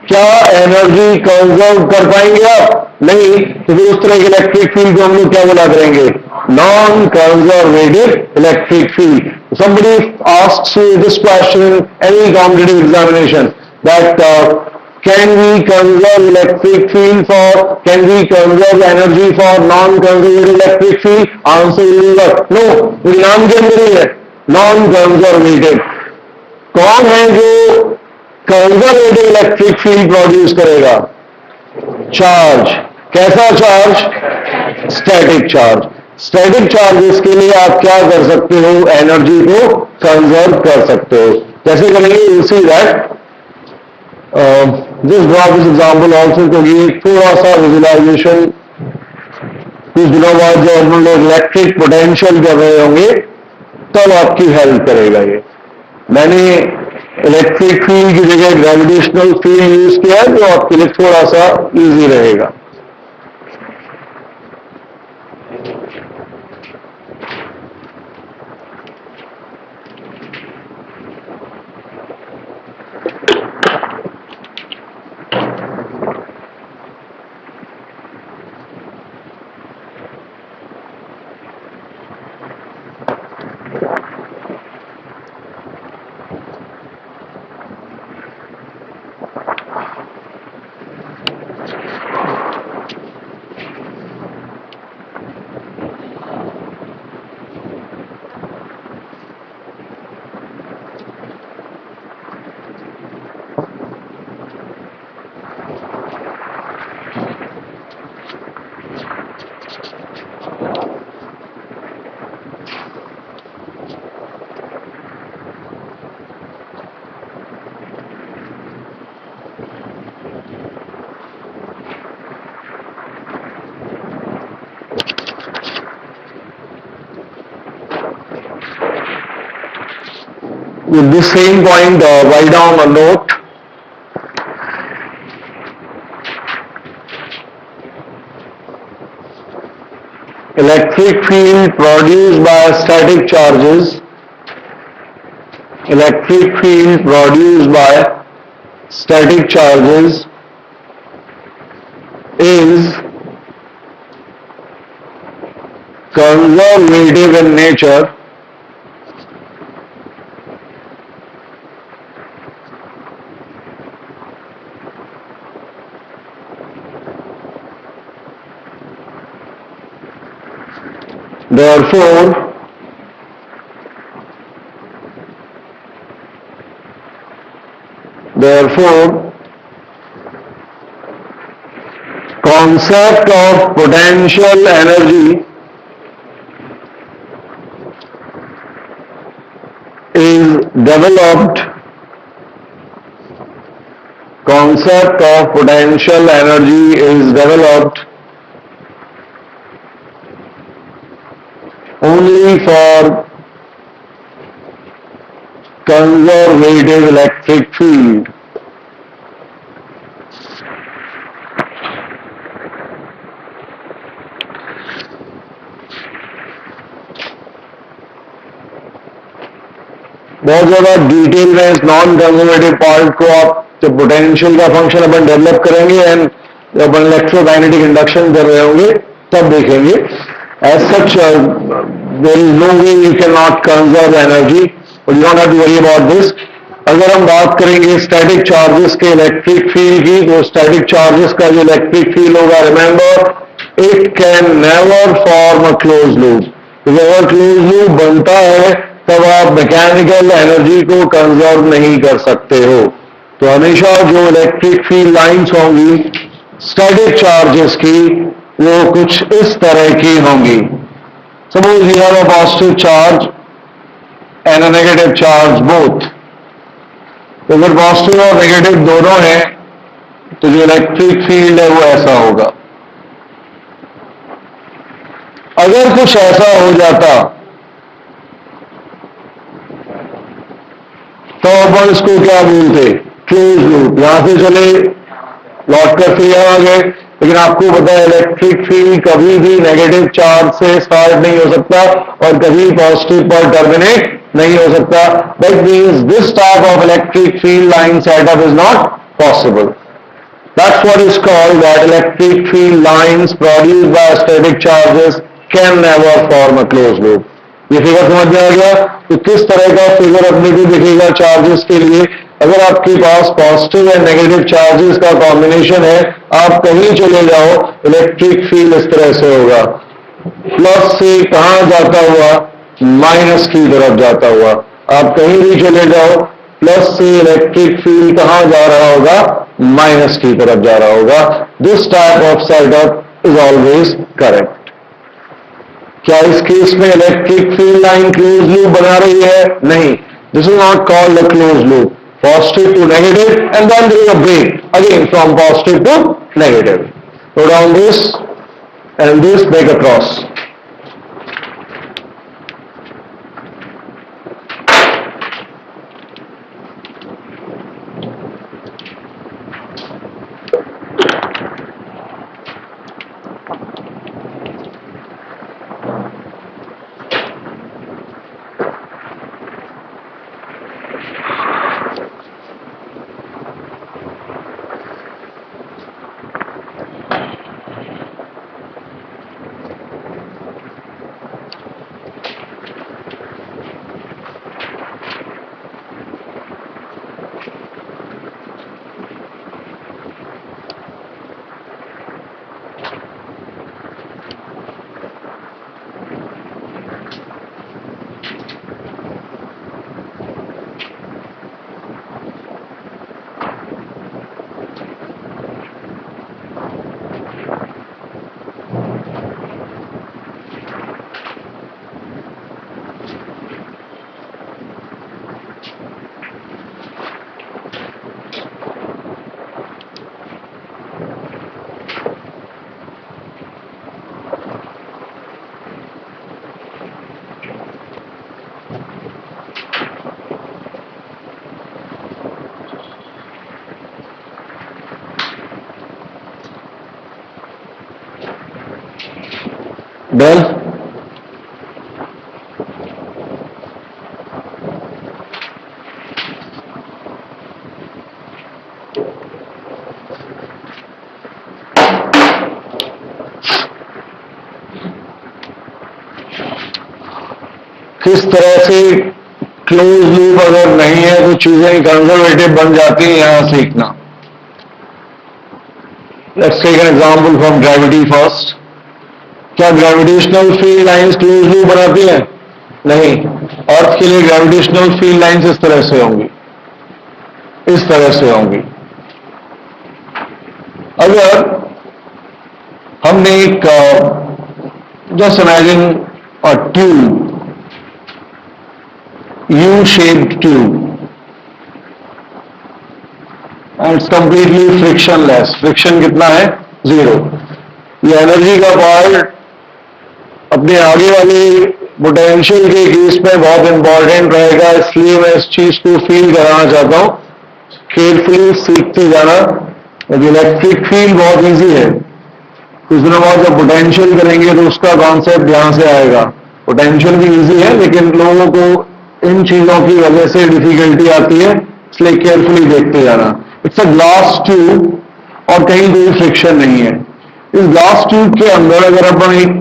क्या energy conserve कर पाएंगे आप? नहीं। तो फिर उस तरह के इलेक्ट्रिक फील्ड को हम लोग क्या बोला करेंगे? Non conservative electric field. somebody asks you this question in any competitive examination, that can we conserve electric field for, can we conserve energy for non conservative electric field? Answer will be what? No. तो नाम के अंदर ही है non conservative. कौन है जो conservative electric field produce करेगा? Charge. कैसा charge? Static charge. Static charges के लिए आप क्या कर सकते हो? एनर्जी को कंजर्व कर सकते हो। कैसे करेंगे? You see that this drop this example also, क्योंकि एक थोड़ा सा विजुअलाइजेशन कुछ दिनों बाद जब हम लोग इलेक्ट्रिक पोटेंशियल कर रहे होंगे तब आपकी हेल्प करेगा ये। मैंने इलेक्ट्रिक फील्ड की जगह ग्रेविटेशनल फील्ड यूज किया है, जो आपके लिए थोड़ा सा इजी रहेगा। With this same point, write down a note. Electric field produced by static charges. Electric field produced by static charges is conservative in nature. Therefore, concept of potential energy is developed. Concept of potential energy is developed only for conservative electric field. बहुत ज्यादा detail में इस non conservative part को आप जब potential का function अपन develop करेंगे and जब अपन इलेक्ट्रोमैग्नेटिक इंडक्शन कर रहे होंगे तब देखेंगे। As such there is no way you can not conserve energy, but you don't have to worry about this. अगर हम बात करेंगे स्टैटिक चार्जेस के इलेक्ट्रिक फील्ड की, तो स्टैटिक चार्जेस का जो इलेक्ट्रिक फील्ड होगा, remember it can never form a close loop. अगर क्लोज लूप बनता है तब आप मैकेनिकल एनर्जी को कंजर्व नहीं कर सकते हो। तो हमेशा जो इलेक्ट्रिक फील्ड लाइंस होंगी स्टैटिक चार्जेस की, वो कुछ इस तरह की होंगी। Suppose you have a positive charge and a negative charge both. तो अगर पॉजिटिव और नेगेटिव दोनों हैं तो जो इलेक्ट्रिक फील्ड है वो ऐसा होगा। अगर कुछ ऐसा हो जाता तो अपन इसको क्या बोलते? Close loop. यहां से चले, लौट कर फिर यहां आ गए, लेकिन आपको पता है इलेक्ट्रिक फील्ड कभी भी नेगेटिव चार्ज से स्टार्ट नहीं हो सकता और कभी पॉजिटिव पर टर्मिनेट नहीं हो सकता। That means this type of electric field line setup is not possible. That's what is called that electric field lines produced by static charges can never form a closed loop. ये figure समझ में आ गया? तो किस तरह का figure अपने को दिखेगा चार्जेस के लिए? अगर आपके पास पॉजिटिव एंड नेगेटिव चार्जेस का कॉम्बिनेशन है, आप कहीं चले जाओ, इलेक्ट्रिक फील्ड इस तरह से होगा, प्लस से कहां जाता हुआ? माइनस की तरफ जाता हुआ। आप कहीं भी चले जाओ, प्लस से इलेक्ट्रिक फील्ड कहां जा रहा होगा? माइनस की तरफ जा रहा होगा। This type of setup is always correct. क्या इस केस में electric field line close loop बना रही है? नहीं। This is not called a close loop. Positive to negative and then there is a break again from positive to negative. Put down this and this, make a cross. Done? किस तरह से close loop अगर नहीं है तो चीजें conservative बन जाती हैं, यहां सीखना। Let's take an example from gravity first. क्या gravitational field lines close loop बनाती हैं? नहीं। अर्थ के लिए ग्रेविटेशनल फील्ड लाइंस इस तरह से होंगी, इस तरह से होंगी। अगर हमने एक just imagine a tube, U-shaped tube, and it's completely frictionless. Friction कितना है? 0। ये एनर्जी का पार्ट अपने आगे वाले पोटेंशियल के केस में बहुत इंपॉर्टेंट रहेगा, इसलिए मैं इस चीज को फील कराना चाहता हूं। केयरफुली सीखते जाना। इलेक्ट्रिक फील्ड बहुत इजी है। कुछ दिनों बाद जब पोटेंशियल करेंगे तो उसका कॉन्सेप्ट यहां से आएगा। पोटेंशियल भी इजी है, लेकिन लोगों को इन चीजों की वजह से डिफिकल्टी आती है, इसलिए केयरफुली देखते जाना। इट्स अ ग्लास ट्यूब और कहीं कोई फ्रिक्शन नहीं है। इस ग्लास ट्यूब के अंदर अगर अपन एक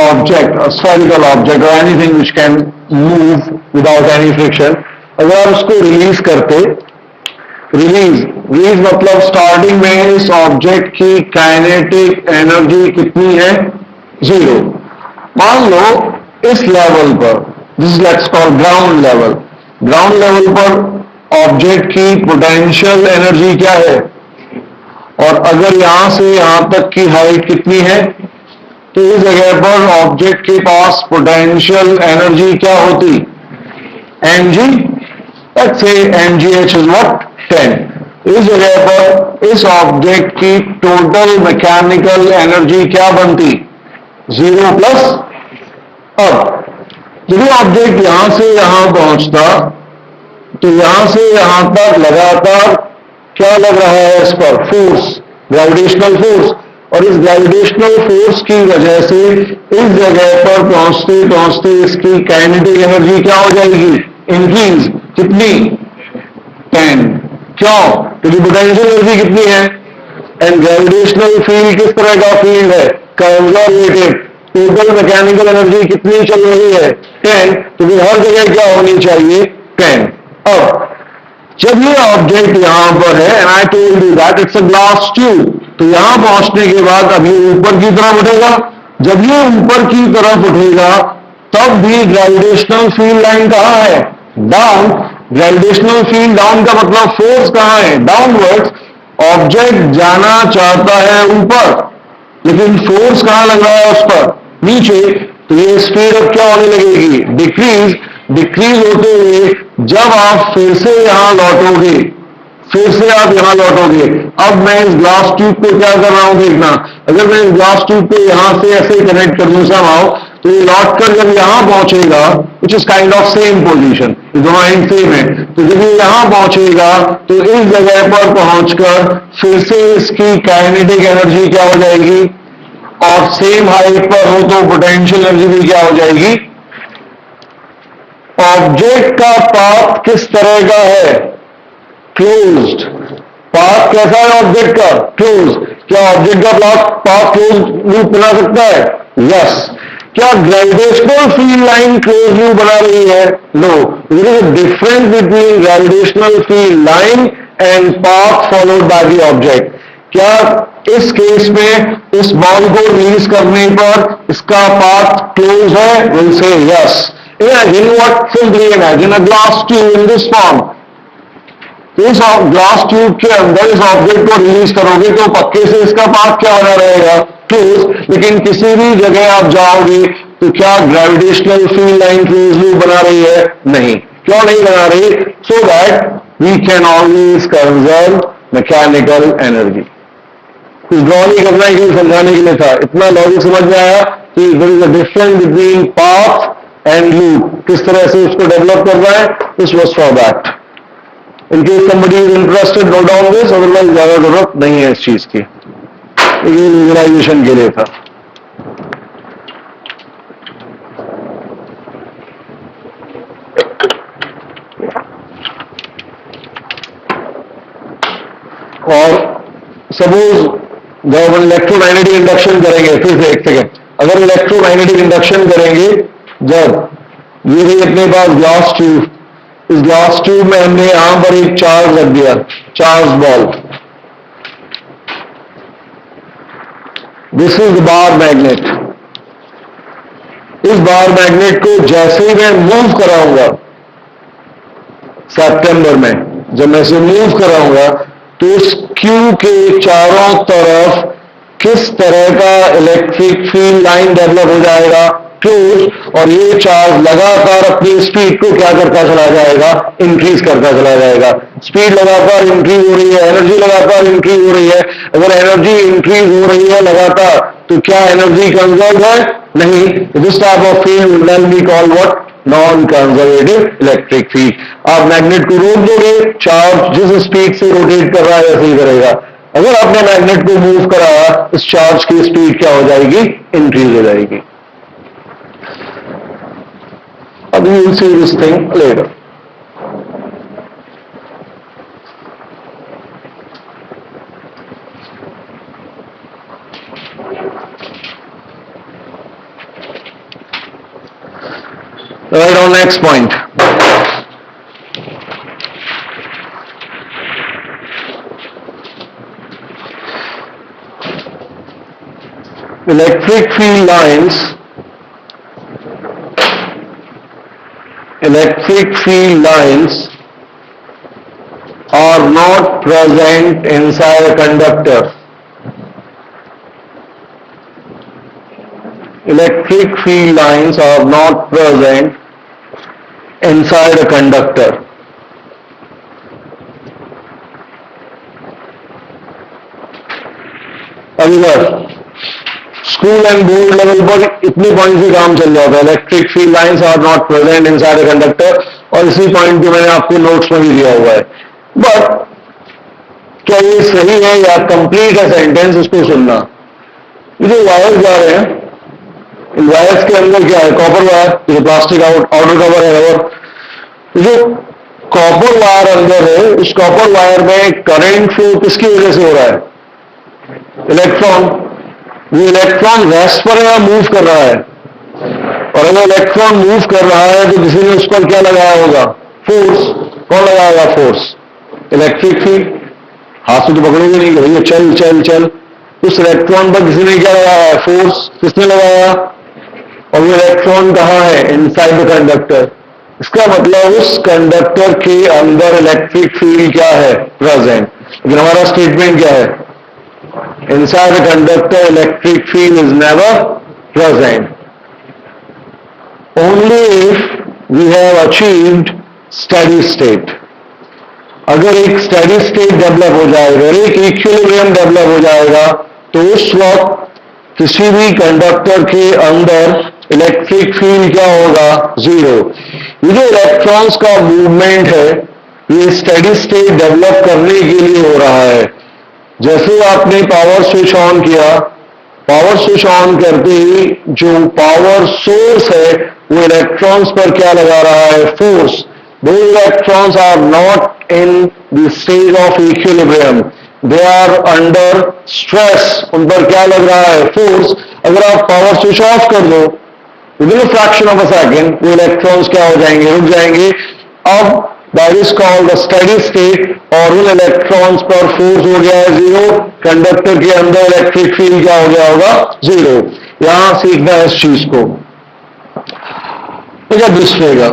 ऑब्जेक्ट, स्फेरिकल ऑब्जेक्ट और anything which can move without any friction, अगर आप उसको रिलीज करते, रिलीज मतलब स्टार्टिंग में इस ऑब्जेक्ट की काइनेटिक एनर्जी कितनी है? 0। मान लो इस लेवल पर this let's call ground level. Ground level पर ऑब्जेक्ट की पोटेंशियल एनर्जी क्या है, और अगर यहां से यहां तक की हाइट कितनी है, तो इस जगह पर ऑब्जेक्ट के पास पोटेंशियल एनर्जी क्या होती, mg, let's say mgh is what, 10। इस जगह पर इस ऑब्जेक्ट की टोटल मैकेनिकल एनर्जी क्या बनती, 0 प्लस। अब यदि ऑब्जेक्ट यहां से यहां पहुंचता, तो यहां से यहां तक लगातार क्या लग रहा है इस पर, फोर्स, ग्रेविटेशनल फोर्स, और इस ग्रेविटेशनल फोर्स की वजह से इस जगह पर पहुंचते पहुंचते इसकी काइनेटिक एनर्जी क्या हो जाएगी, इंक्रीज। कितनी, 10। क्यों, क्योंकि पोटेंशियल एनर्जी कितनी है, एंड ग्रेविटेशनल फील्ड किस तरह का फील्ड है, कंजर्वेटिव। टोटल मैकेनिकल एनर्जी कितनी चल रही है, 10, तो फिर हर जगह क्या होनी चाहिए, 10। अब जब ये ऑब्जेक्ट यहां पर है, and I told you that it's a glass tube, तो यहां पहुंचने के बाद अभी ऊपर की तरफ उठेगा। जब ये ऊपर की तरफ उठेगा तब भी ग्रेविटेशनल फील्ड लाइन कहां है, डाउन। ग्रेविटेशनल फील्ड डाउन का मतलब फोर्स कहां है, डाउनवर्ड्स। ऑब्जेक्ट जाना चाहता है ऊपर, लेकिन फोर्स कहां लग रहा है उस पर, नीचे। तो ये स्पीड अब क्या होने लगेगी, डिक्रीज। डिक्रीज होते हुए जब आप फिर से यहां लौटोगे, फिर से आप यहां लौटोगे। अब मैं इस ग्लास ट्यूब को क्या कर रहा हूं देखना, अगर मैं इस ग्लास ट्यूब को यहां से ऐसे कनेक्ट कर दूं समाओ, तो ये लौट कर जब यहां पहुंचेगा, which is kind of same position, दोनों एंड सेम है, तो जब ये यहां पहुंचेगा तो इस जगह पर पहुंचकर फिर से इसकी काइनेटिक एनर्जी क्या हो जाएगी, और सेम हाइट पर हो तो पोटेंशियल एनर्जी भी क्या हो जाएगी। ऑब्जेक्ट का पाथ किस तरह का है, क्लोज्ड। पाथ कैसा है ऑब्जेक्ट का, क्लोज। क्या ऑब्जेक्ट का पाथ क्लोज लूप बना सकता है, यस। क्या gravitational field line close loop बना रही है, no. There is a difference between gravitational field line and path followed by the object. क्या इस केस में इस बॉल को रिलीज करने पर इसका पाथ क्लोज है, will say yes. Imagine what, simply imagine a glass tube in this form. इस ग्लास ट्यूब के अंदर इस ऑब्जेक्ट को रिलीज करोगे तो पक्के से इसका पाथ क्या बना रहेगा, क्लोज। लेकिन किसी भी जगह आप जाओगे तो क्या gravitational field line close loop बना रही है, नहीं। क्यों नहीं बना रही, so that we can always conserve mechanical energy. कुछ ड्रॉ नहीं करना है, केवल समझाने के लिए था। इतना लॉजिक समझ में आया कि there is a difference between path and loop, किस तरह से उसको डेवलप करना है, this was for that. In case somebody is interested, note down this, otherwise ज्यादा जरूरत नहीं है इस चीज की, ये विजुअलाइजेशन के लिए था। और सपोज जब हम इलेक्ट्रोमैग्नेटिक इंडक्शन करेंगे, फिर से एक सेकेंड, अगर इलेक्ट्रोमैग्नेटिक इंडक्शन करेंगे, जब ये रही अपने पास ग्लास ट्यूब, इस ग्लास ट्यूब में हमने यहां पर एक चार्ज रख दिया, charge ball. This is bar magnet. इस बार मैग्नेट को जैसे ही मैं मूव कराऊंगा, सितंबर में जब मैं इसे मूव कराऊंगा, तो इस क्यू के चारों तरफ किस तरह का इलेक्ट्रिक फील्ड लाइन डेवलप हो जाएगा, क्लोज। और ये चार्ज लगातार अपनी स्पीड को क्या करता चला जाएगा, इंक्रीज करता चला जाएगा। स्पीड लगातार इंक्रीज हो रही है, एनर्जी लगातार इंक्रीज हो रही है। अगर एनर्जी इंक्रीज हो रही है लगातार, तो क्या एनर्जी कंजर्व है, नहीं। This type of field will be called what, non conservative electric field. आप मैग्नेट को रोक दोगे, चार्ज जिस स्पीड से रोटेट कर रहा है वैसे ही करेगा। अगर आपने मैग्नेट को मूव कराया, इस चार्ज की स्पीड क्या हो जाएगी, इंक्रीज हो जाएगी। अब you will see this thing later. Right on, next point. Electric field lines electric field lines are not present inside a conductor. Electric field lines are not present inside a conductor. अब इधर school and board level पर इतने point से काम चल जाता है. Electric field lines are not present inside a conductor, और इसी पॉइंट को मैंने आपके नोट्स में भी दिया हुआ है. बट क्या ये सही है या कंप्लीट है सेंटेंस, इसको सुनना. ये जो वायर्स जा रहे हैं, इन वायर्स के अंदर क्या है? कॉपर वायर, जो प्लास्टिक आउटर कवर है. और जो कॉपर वायर अंदर है, उस कॉपर वायर में करंट फ्लो किसकी वजह से हो रहा है? इलेक्ट्रॉन. वो इलेक्ट्रॉन रेस्ट पर है या मूव कर रहा है? और अगर इलेक्ट्रॉन मूव कर रहा है तो किसी ने उस पर क्या लगाया होगा? फोर्स. कौन लगाएगा फोर्स? Electric field. हाथ से तो पकड़ोगे नहीं कि भैया चल चल चल. उस इलेक्ट्रॉन पर किसी ने क्या लगाया है? फोर्स. किसने लगाया? और वो इलेक्ट्रॉन कहाँ है? Inside the conductor. इसका मतलब उस कंडक्टर के अंदर इलेक्ट्रिक फील्ड क्या है? प्रेजेंट. लेकिन हमारा स्टेटमेंट क्या है? Inside a conductor, electric field is never present. Only if we have achieved steady state. अगर एक steady state डेवलप हो जाएगा, एक इक्विलिब्रियम डेवलप हो जाएगा, तो उस वक्त किसी भी कंडक्टर के अंदर इलेक्ट्रिक फील्ड क्या होगा? जीरो. ये जो इलेक्ट्रॉन्स का मूवमेंट है, ये स्टेडी स्टेट डेवलप करने के लिए हो रहा है. जैसे आपने पावर स्विच ऑन किया, पावर स्विच ऑन करते ही जो पावर सोर्स है वो इलेक्ट्रॉन्स पर क्या लगा रहा है? फोर्स. दो electrons are not in the stage of equilibrium, they are under stress. उन पर क्या लग रहा है? फोर्स. अगर आप पावर स्विच ऑफ कर दो, within a fraction of a second वो इलेक्ट्रॉन्स क्या हो जाएंगे? रुक जाएंगे. अब that is called a steady state. और उन इलेक्ट्रॉन्स पर फोर्स हो गया है जीरो. कंडक्टर के अंदर इलेक्ट्रिक फील्ड क्या हो गया होगा? जीरो. यहां सीखना है इस चीज को. तो क्या दूसरेगा,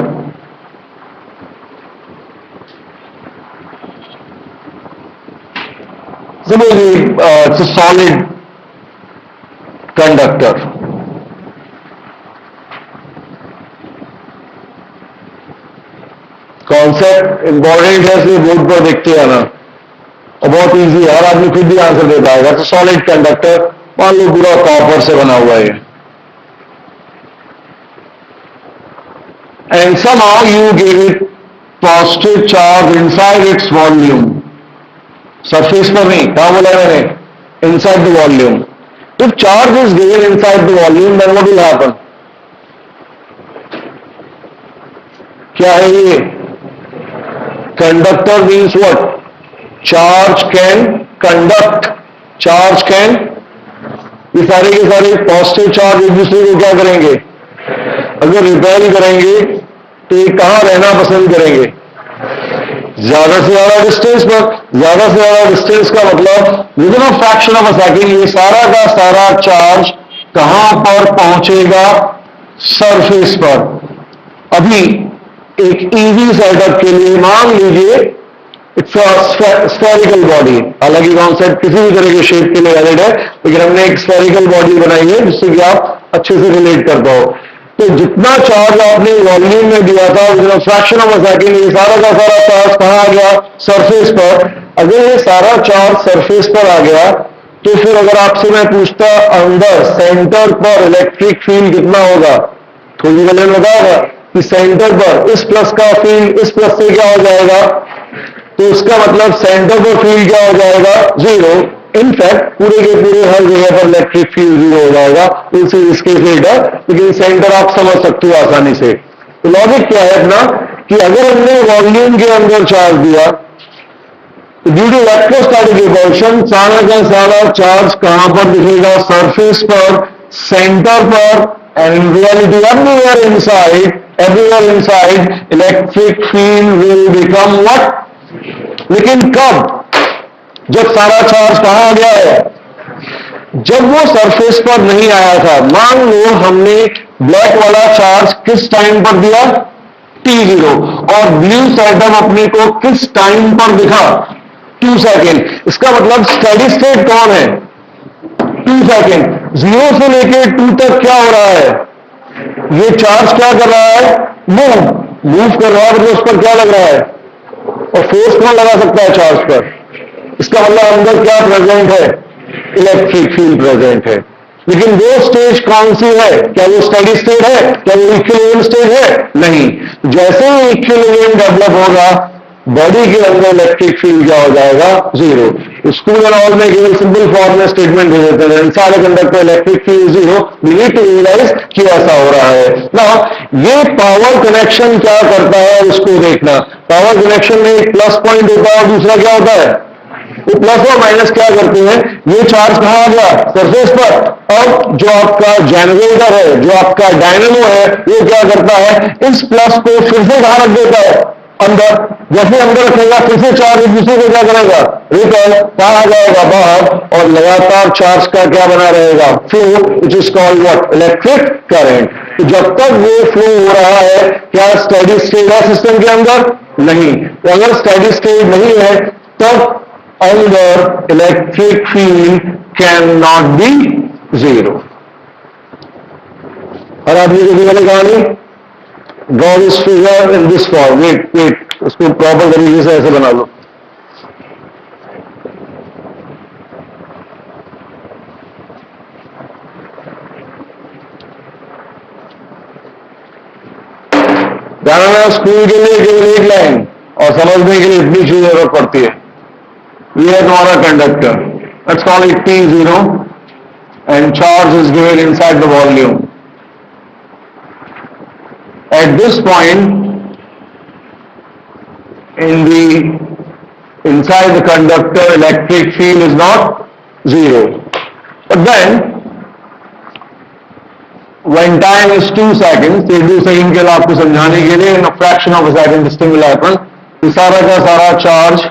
it's a solid conductor. Concept important है, इसलिए बोर्ड पर देखते आना. और बहुत इजी है, हर आदमी खुद भी आंसर दे पाएगा. तो सॉलिड कंडक्टर, मान लो पूरा कॉपर से बना हुआ है, and somehow you give it positive charge inside its volume. Surface पर नहीं, कहां बोला मैंने? Inside the volume. If charge is given inside the volume, then what will happen? क्या है ये? Conductor means what? Charge can conduct. Charge can, ये सारे के सारे पॉजिटिव चार्ज एक दूसरे को क्या करेंगे? अगर रिपेल करेंगे तो ये कहां रहना पसंद करेंगे? ज्यादा से ज्यादा डिस्टेंस पर. ज्यादा से ज्यादा डिस्टेंस का मतलब within a fraction of a second ये सारा का सारा चार्ज कहां पर पहुंचेगा? सरफेस पर. अभी एक इजी सेटअप के लिए मान लीजिए इट्स स्फेरिकल बॉडी. हालांकि कॉन्सेप्ट किसी भी तरह के शेप के लिए वैलिड है, लेकिन हमने एक स्फेरिकल बॉडी बनाई है जिससे कि आप अच्छे से रिलेट कर पाओ. तो जितना चार्ज आपने वॉल्यूम में दिया था, within fraction of a second ये सारा का सारा चार्ज कहां आ गया? सरफेस पर. अगर ये सारा चार्ज सरफेस पर आ गया, तो फिर अगर आपसे मैं पूछता अंदर सेंटर पर इलेक्ट्रिक फील्ड कितना होगा, थोड़ी गले में बताओगा कि सेंटर पर इस प्लस का फील्ड इस प्लस से क्या हो जाएगा? तो इसका मतलब सेंटर पर फील्ड क्या हो जाएगा? जीरो. इनफैक्ट पूरे के पूरे हर जगह पर इलेक्ट्रिक फील्ड जीरो हो जाएगा. इसे इसके लेटर, लेकिन सेंटर आप समझ सकते हो आसानी से. तो लॉजिक क्या है अपना कि अगर हमने वॉल्यूम के अंदर चार्ज दिया, तो ड्यू टू इलेक्ट्रोस्टैटिक रिपल्शन सारा का सारा चार्ज कहां पर दिखेगा? सरफेस पर, सेंटर पर. And in reality, everywhere inside, electric field will become what? लेकिन कब? जब सारा चार्ज कहां आ गया है? जब वो सरफेस पर नहीं आया था. मान लो हमने ब्लैक वाला चार्ज किस टाइम पर दिया? t0, और ब्लू एटम अपने को किस टाइम पर दिखा? 2 सेकेंड। इसका मतलब स्टेडी स्टेट कौन है? 2 सेकेंड। 0 से लेके 2 तक क्या हो रहा है? ये चार्ज क्या कर रहा है? मूव कर रहा है, मतलब उस पर क्या लग रहा है? और फोर्स कौन लगा सकता है चार्ज पर? इसका मतलब अंदर क्या प्रेजेंट है? इलेक्ट्रिक फील्ड प्रेजेंट है। लेकिन वो स्टेज कौन सी है? क्या वो स्टेडी स्टेट है? क्या वो इक्विलिब्रियम स्टेज है? नहीं। जैसे ही इक्विलिब्रियम डेवलप होगा, बॉडी के अंदर इलेक्ट्रिक फील्ड क्या हो जाएगा? 0। स्कूल और ऑल में केवल सिंपल फॉर्म में स्टेटमेंट दे देते हैं, सारे conductor electric field 0। We need to realize कि ऐसा हो रहा है ना। ये पावर कनेक्शन क्या करता है उसको देखना। पावर कनेक्शन में एक प्लस पॉइंट होता है और दूसरा क्या होता है? वो प्लस और माइनस क्या करते हैं? ये चार्ज कहां आ गया? सरफेस पर। अब जो आपका जनरेटर है, जो आपका डायनेमो है, वो क्या करता है? इस प्लस को फिर से कहां रख देता है? अंदर। जैसे अंदर रखेगा, फिर से चार्ज एक दूसरे को क्या करेगा? रिपेल। कहां आ जाएगा? बाहर। और लगातार चार्ज का क्या बना रहेगा? Flow, which is called what? Electric current. तो जब तक वो फ्लो हो रहा है, क्या स्टेडी स्टेट है सिस्टम के अंदर? नहीं। तो अगर स्टेडी स्टेट नहीं है, तब अंदर electric field can not be 0। और आदमी को भी मैंने कहा नहीं, draw this figure in this form. Wait, उसको प्रॉपर तरीके से ऐसे बना लो। जाना स्कूल के लिए केवल एक लाइन और समझने के लिए इतनी चीज जरूरत पड़ती है। ये है तुम्हारा conductor, let's call it T0 and charge is given inside the volume. At this point, in the inside the conductor, electric field is not 0. But then, when time is 2 seconds, 2 second के लिए आपको समझाने के लिए in a fraction of a second this thing will happen. ये सारा का सारा चार्ज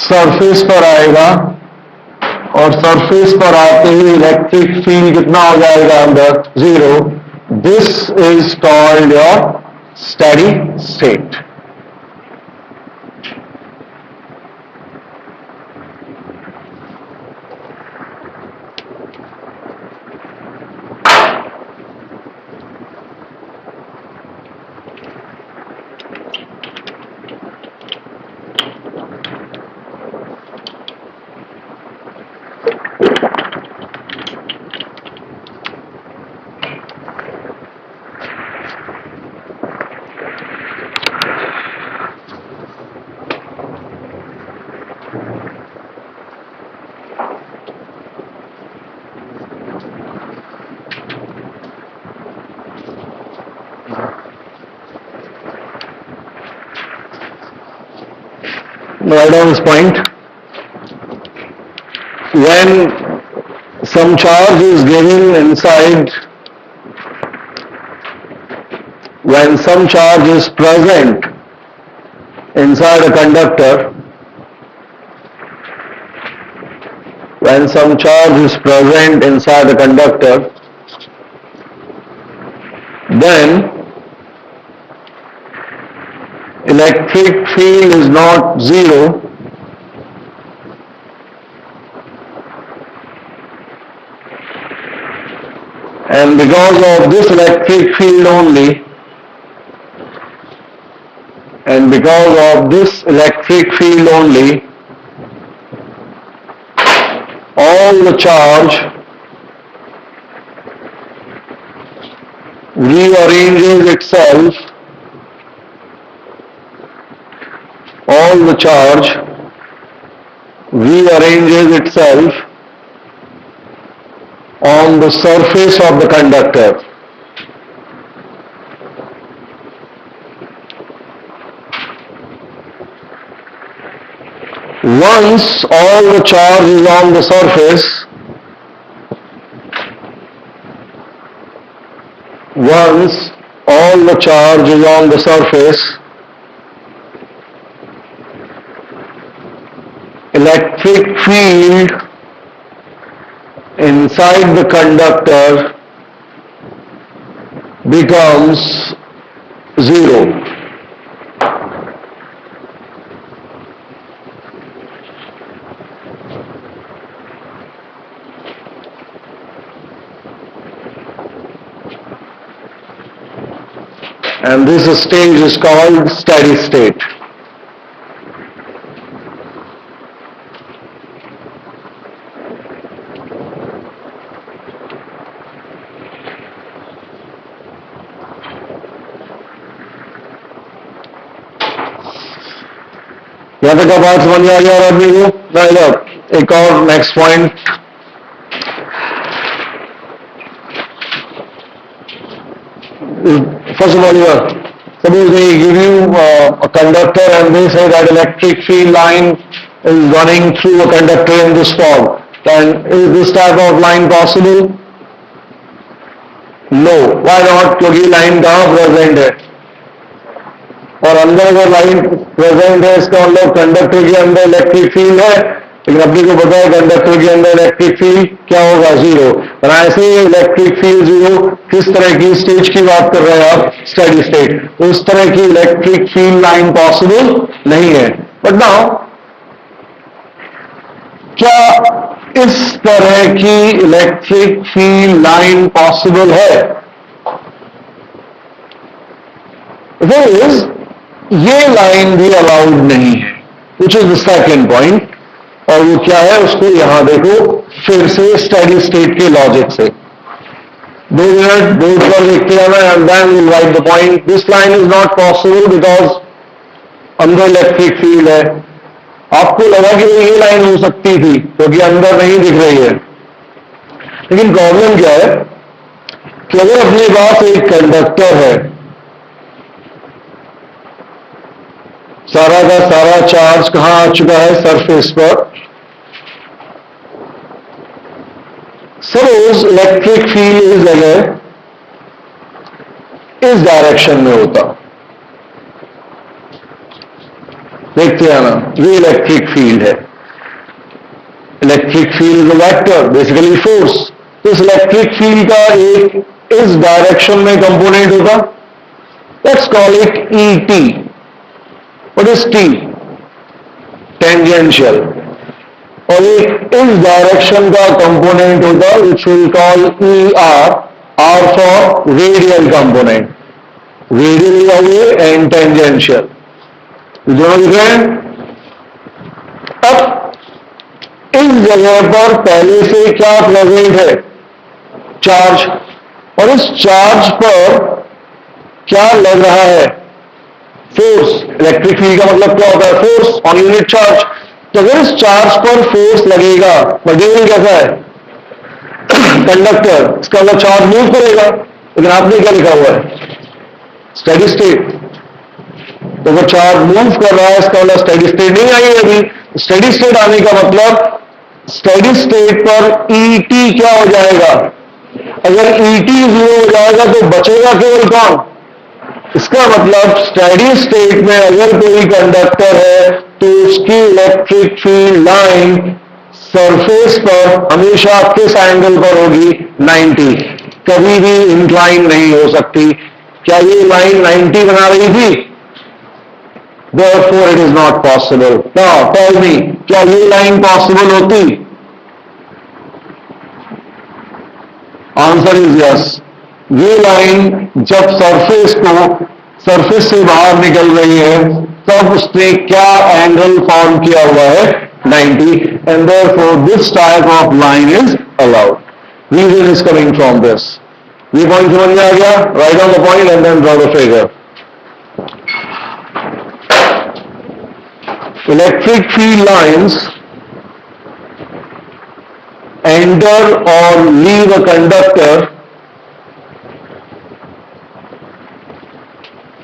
सरफेस पर आएगा और सरफेस पर आते ही इलेक्ट्रिक फील्ड कितना हो जाएगा अंदर? 0. This is called your steady state. Write down this point. When some charge is given inside, when some charge is present inside a conductor, when some charge is present inside a conductor, then electric field is not 0, and because of this electric field only, and because of this electric field only, all the charge rearranges itself, all the charge rearranges itself on the surface of the conductor. Once all the charge is on the surface, once all the charge is on the surface, electric field inside the conductor becomes 0. And this stage is called steady state. यहां तक का बात समझ में आ गया और आदमी को ना, एक और next point, first of all, suppose they give you a conductor and they say that electric field line is running through a conductor in this form. Then is this type of line possible? No. Why not? क्योंकि line कहाँ present है और अंदर अगर line present है इसका मतलब conductor के अंदर इलेक्ट्रिक फील्ड है, लेकिन अपने को पता है कंडक्टर के अंदर इलेक्ट्रिक फील्ड क्या होगा, 0. और ऐसे इलेक्ट्रिक फील्ड 0, किस तरह की स्टेज की बात कर रहे हैं आप, स्टेडी स्टेट. उस तरह की इलेक्ट्रिक फील्ड लाइन पॉसिबल नहीं है. बट नाउ क्या इस तरह की इलेक्ट्रिक फील्ड लाइन पॉसिबल है? ये लाइन भी अलाउड नहीं है, which is the second point. और वो क्या है उसको यहां देखो फिर से स्टेडी स्टेट के लॉजिक से. 2 मिनट बोर्ड पर लिखते जाना and then will write the point. This line is not possible because अंदर इलेक्ट्रिक फील्ड है. आपको लगा कि ये लाइन हो सकती थी क्योंकि अंदर नहीं दिख रही है, लेकिन प्रॉब्लम क्या है कि अगर अपने पास एक कंडक्टर है, सारा का सारा चार्ज कहां आ चुका है, सरफेस पर. सपोज इलेक्ट्रिक फील्ड इस जगह इस डायरेक्शन में होता, देखते हैं ना, ये इलेक्ट्रिक फील्ड है. Electric field is vector, basically force. इस इलेक्ट्रिक फील्ड का एक इस डायरेक्शन में कंपोनेंट होता, let's call it ET. What is T? Tangential. और एक इस डायरेक्शन का कंपोनेंट होता है which we call ER, R for radial component. Radial या हुए and tangential. दोनों दिख रहे हैं. अब इस जगह पर पहले से क्या प्रेजेंट है, चार्ज. और इस चार्ज पर क्या लग रहा है, फोर्स. इलेक्ट्रिक फील्ड का मतलब क्या होता है, फोर्स ऑन यूनिट चार्ज. तो अगर इस चार्ज पर फोर्स लगेगा, मटेरियल कैसा है, कंडक्टर, इसका मतलब चार्ज मूव करेगा. लेकिन आपने क्या लिखा हुआ है, स्टेडी स्टेट. तो अगर चार्ज मूव कर रहा है इसका मतलब स्टेडी स्टेट नहीं आई है अभी. स्टेडी स्टेट आने का मतलब स्टेडी स्टेट पर ET क्या हो जाएगा. अगर ET 0 हो जाएगा तो बचेगा केवल कौन, इसका मतलब स्टेडी स्टेट में अगर कोई कंडक्टर है तो उसकी इलेक्ट्रिक फील्ड लाइन सरफेस पर हमेशा किस एंगल पर होगी, 90. कभी भी इंक्लाइन नहीं हो सकती. क्या ये लाइन 90 बना रही थी? Therefore it is not possible. Now tell me, क्या ये लाइन पॉसिबल होती? Answer is yes. ये लाइन जब सरफेस से बाहर निकल रही है तब उसने क्या एंगल फॉर्म किया हुआ है, 90. And therefore this type of line is allowed. Reason is coming from this. ये पॉइंट समझ में आ गया. Write on the point and then draw the figure. Electric field lines enter or leave a conductor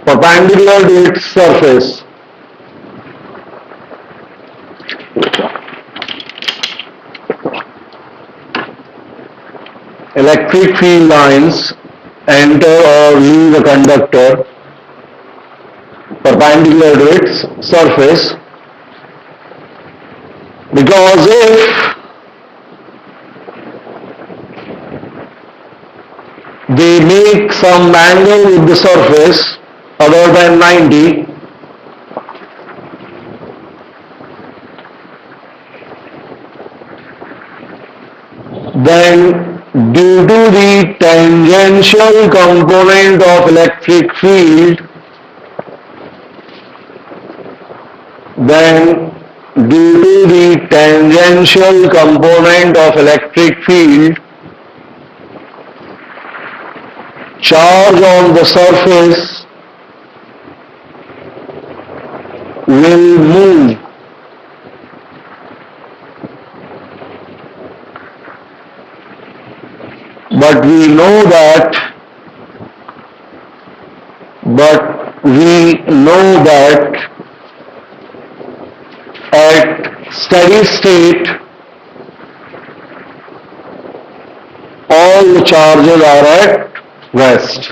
perpendicular to its surface. Electric field lines enter or leave a conductor perpendicular to its surface because if they make some angle with the surface, other than 90, then due to the tangential component of electric field, then due to the tangential component of electric field, charge on the surface will move. But we know that at steady state, all the charges are at rest.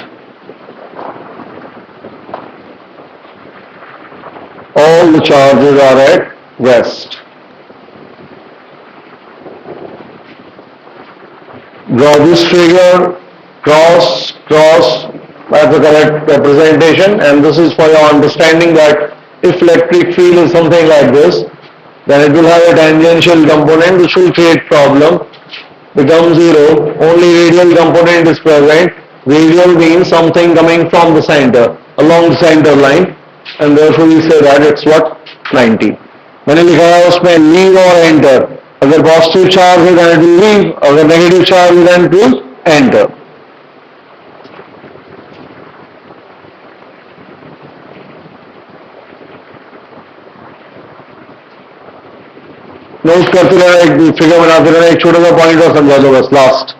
All the charges are at rest. Draw this figure, cross, that's the correct representation, and this is for your understanding that if electric field is something like this, then it will have a tangential component which will create problem, become zero, only radial component is present. Radial means something coming from the center, along the center line, and therefore we say that it's what? 90. मैंने लिखा है उसमें leave और enter. अगर positive charge है then it will leave, अगर negative charge है then it will enter. Note करते रहना, एक फिगर बनाते रहना, एक छोटा सा पॉइंट और समझा दो बस लास्ट.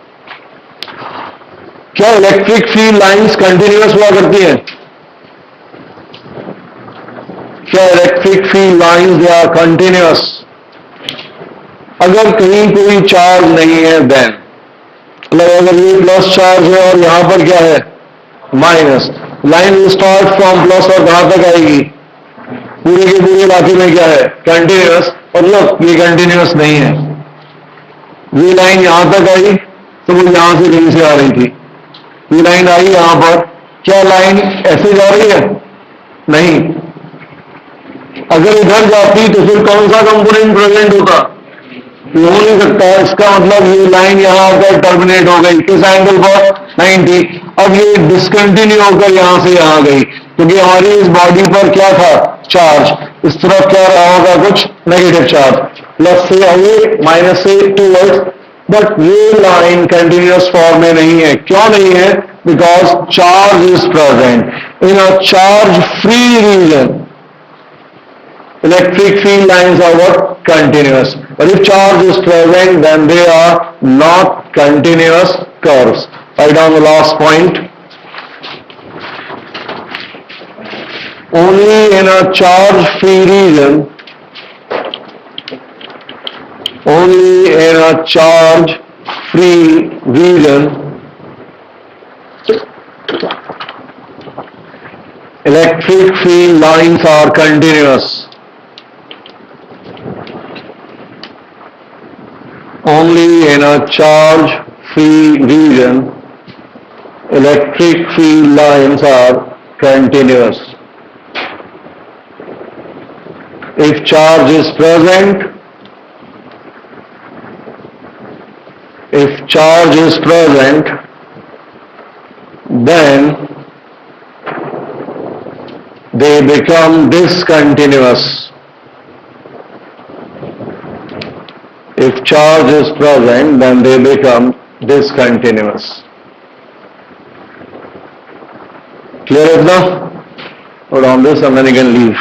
क्या इलेक्ट्रिक फील्ड लाइंस कंटिन्यूअस हुआ करती हैं? क्या electric field lines they are continuous? अगर कहीं कोई चार्ज नहीं है देन, मतलब अगर ये प्लस चार्ज है और यहां पर क्या है minus, line will start from plus और कहां तक आएगी? पूरे के पूरे इलाके में क्या है? कंटिन्यूअस. और लोग ये कंटिन्यूअस नहीं है. ये लाइन यहां तक आई तो वो यहां से कहीं से आ रही थी. ये लाइन आई यहां पर, क्या लाइन ऐसे जा रही है? नहीं. अगर इधर जाती तो फिर कौन सा कंपोनेंट प्रेजेंट होता? हो नहीं सकता. इसका मतलब ये लाइन यहां आकर टर्मिनेट हो गई. किस एंगल पर? 90. अब ये डिसकंटिन्यू होकर यहां से यहां गई, क्योंकि हमारी इस बॉडी पर क्या था? चार्ज. इस तरफ क्या रहा होगा? कुछ नेगेटिव चार्ज. प्लस से आइए, माइनस से टूवर्ड्स. बट ये लाइन कंटिन्यूअस फॉर्म में नहीं है. क्यों नहीं है? Because charge is present in a charge free region. Electric field lines are what? Continuous. But if charge is present, then they are not continuous curves. Write down the last point. Only in a charge-free region, only in a charge-free region, electric field lines are continuous. Only in a charge-free region, electric field lines are continuous. If charge is present, then they become discontinuous. If charge is present, then they become discontinuous. Clear it now? Hold on this and then you can leave.